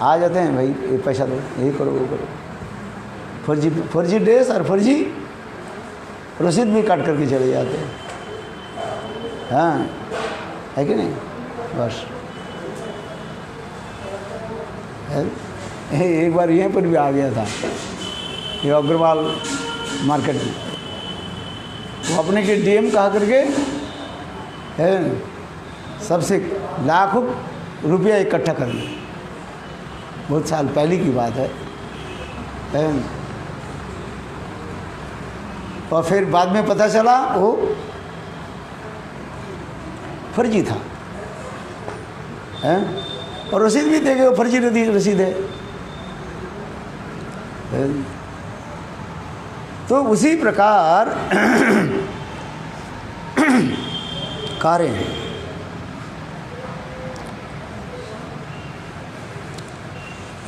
आ जाते हैं, भाई ये पैसा दो, यही करो, वो करो। फर्जी ड्रेस और फर्जी रसीद भी काट करके चले जाते हैं, हाँ है कि नहीं? बस एक बार यहीं पर भी आ गया था, ये अग्रवाल मार्केट में, वो अपने के डीएम कहा करके है, सबसे लाखों रुपया इकट्ठा कर लिया। बहुत साल पहले की बात है। और फिर बाद में पता चला वो फर्जी था, और रसीद भी देखे वो फर्जी रसीद है। तो उसी प्रकार कार्य हैं।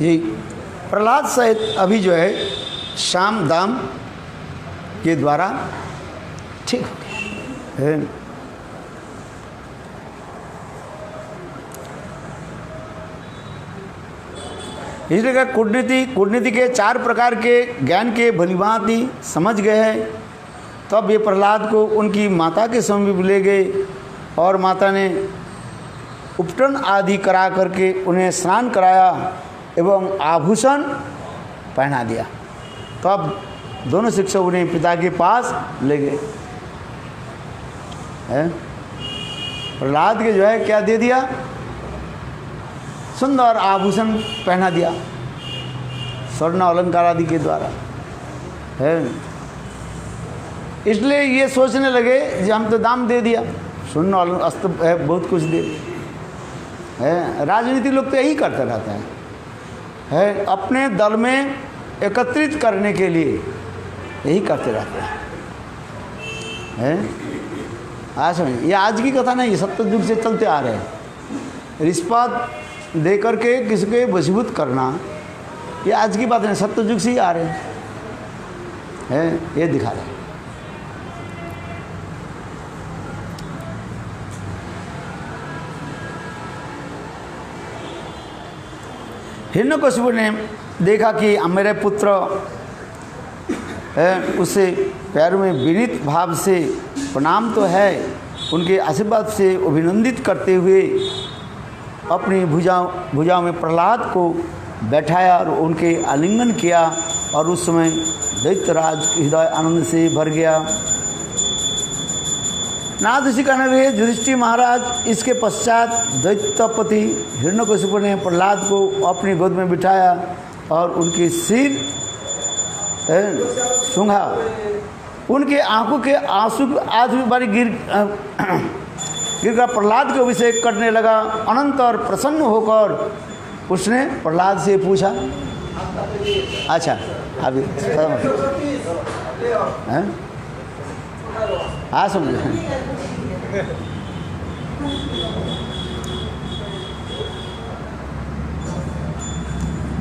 ये प्रहलाद सहित अभी जो है शाम दाम के द्वारा ठीक हो गया। इसलिए कहा कूटनीति के 4 प्रकार के ज्ञान के भलीभांति समझ गए हैं। तब ये प्रहलाद को उनकी माता के समीप ले गए और माता ने उपटन आदि करा करके उन्हें स्नान कराया एवं आभूषण पहना दिया। तब दोनों शिक्षक उन्हें पिता के पास ले गए। प्रहलाद के जो है क्या दे दिया? सुंदर आभूषण पहना दिया स्वर्ण अलंकार आदि के द्वारा है। इसलिए ये सोचने लगे कि हम तो दाम दे दिया, स्वर्ण अस्त्र है, बहुत कुछ दे है। राजनीति लोग तो यही करते रहते हैं, अपने दल में एकत्रित करने के लिए यही करते रहते हैं। आज समझिए, ये आज की कथा नहीं, सत्य युग से चलते आ रहे हैं। रिश्वत दे करके किसी को वशीभूत करना ये आज की बात नहीं, सत्य युग से ही आ रहे हैं, ये दिखा रहे हैं। हिरण्यकशिपु ने देखा कि मेरे पुत्र उसे पैरों में विनीत भाव से प्रणाम तो है, उनके आशीर्वाद से अभिनंदित करते हुए अपनी भुजाओं में प्रहलाद को बैठाया और उनके आलिंगन किया। और उस समय दैत्यराज हृदय आनंद से भर गया। नाथ ऋषि कहने लगे, युधिष्ठिर महाराज, इसके पश्चात दैत्यपति हिरण्यकशिपु ने प्रहलाद को अपनी गोद में बिठाया और उनके सिर सूंघा। उनके आंखों के आंसू आज भी बारी गिर कर प्रहलाद के अभिषेक करने लगा। अनंत और प्रसन्न होकर उसने प्रहलाद से पूछा, अच्छा अभी हाँ समझ।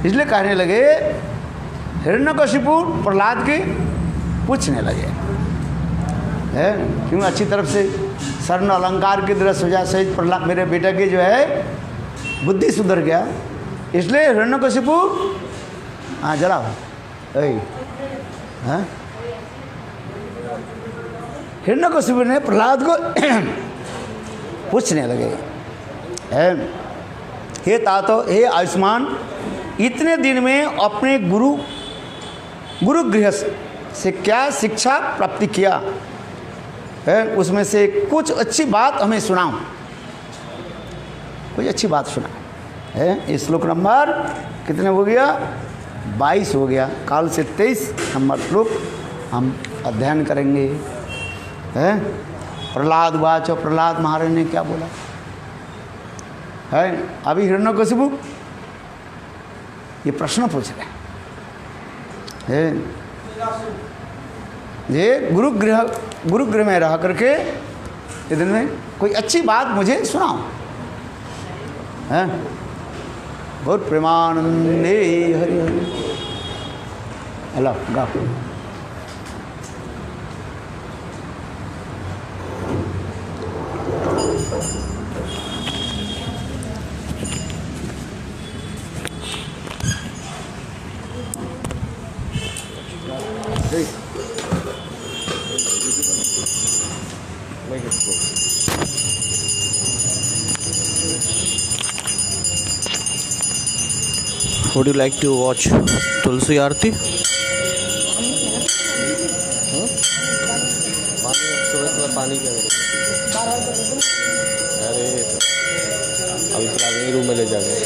इसलिए कहने लगे हिरण्यकशिपु प्रहलाद के पूछने लगे है, क्यों अच्छी तरफ से स्वर्ण अलंकार की दृश्य वजह सहित प्रहलाद मेरे बेटा की जो है बुद्धि सुधर गया, इसलिए हिरण्यकशिपु हाँ जलाओ हाँ हिरण्यकशिपु ने प्रहलाद को पूछने लगे हे तातो, हे आयुष्मान, इतने दिन में अपने गुरु गृह से क्या शिक्षा प्राप्ति किया है, उसमें से कुछ अच्छी बात हमें सुनाओ, कुछ अच्छी बात सुना है। श्लोक नंबर कितने हो गया? 22 हो गया। काल से 23 नंबर श्लोक हम अध्ययन करेंगे है। प्रहलाद वाच, प्रहलाद महाराज ने क्या बोला है। अभी हिरण्यकशिपु ये प्रश्न पूछ रहे हैं, ये गुरुगृह में रह करके इधर में कोई अच्छी बात मुझे सुनाओ है। बहुत प्रेमानंदे हरि हरि। अल्लाह गा Would you like to watch Tulsi Aarti? पानी क्या अरे अभी फिलहाल यही रूम में ले जाएंगे।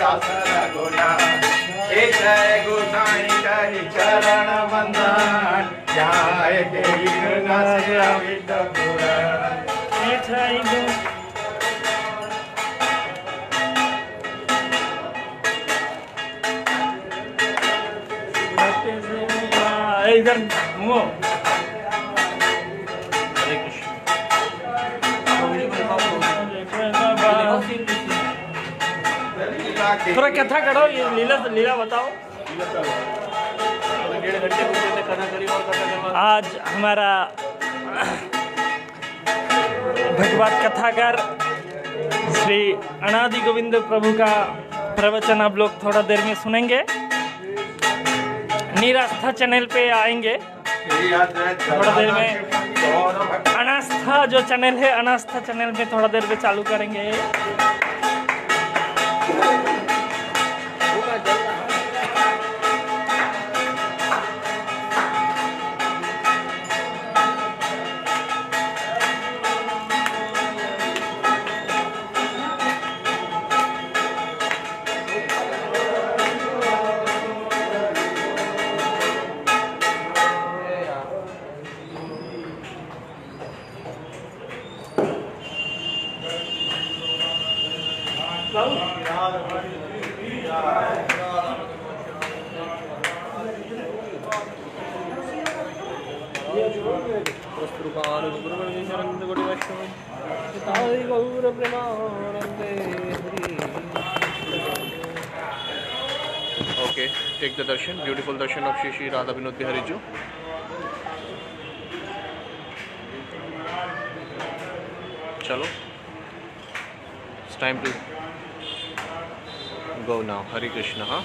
दास रघुना जय गोसाई करी चरण वंदन जाय दीन दास अमित पुराण इधर मुँह हरे कृष्ण थोड़ा कथा करो, ये लीला बताओ। आज हमारा भगवत कथाकार श्री अनादि गोविंद प्रभु का प्रवचन आप लोग थोड़ा देर में सुनेंगे। निरास्था चैनल पे आएंगे थोड़ा देर में। अनास्था जो चैनल है, अनास्था चैनल में थोड़ा देर में चालू करेंगे। Okay, take the darshan, beautiful darshan of Shri Shri Radha Vinod Bihari Ji. Chalo, it's time to go now. Hare Krishna, huh?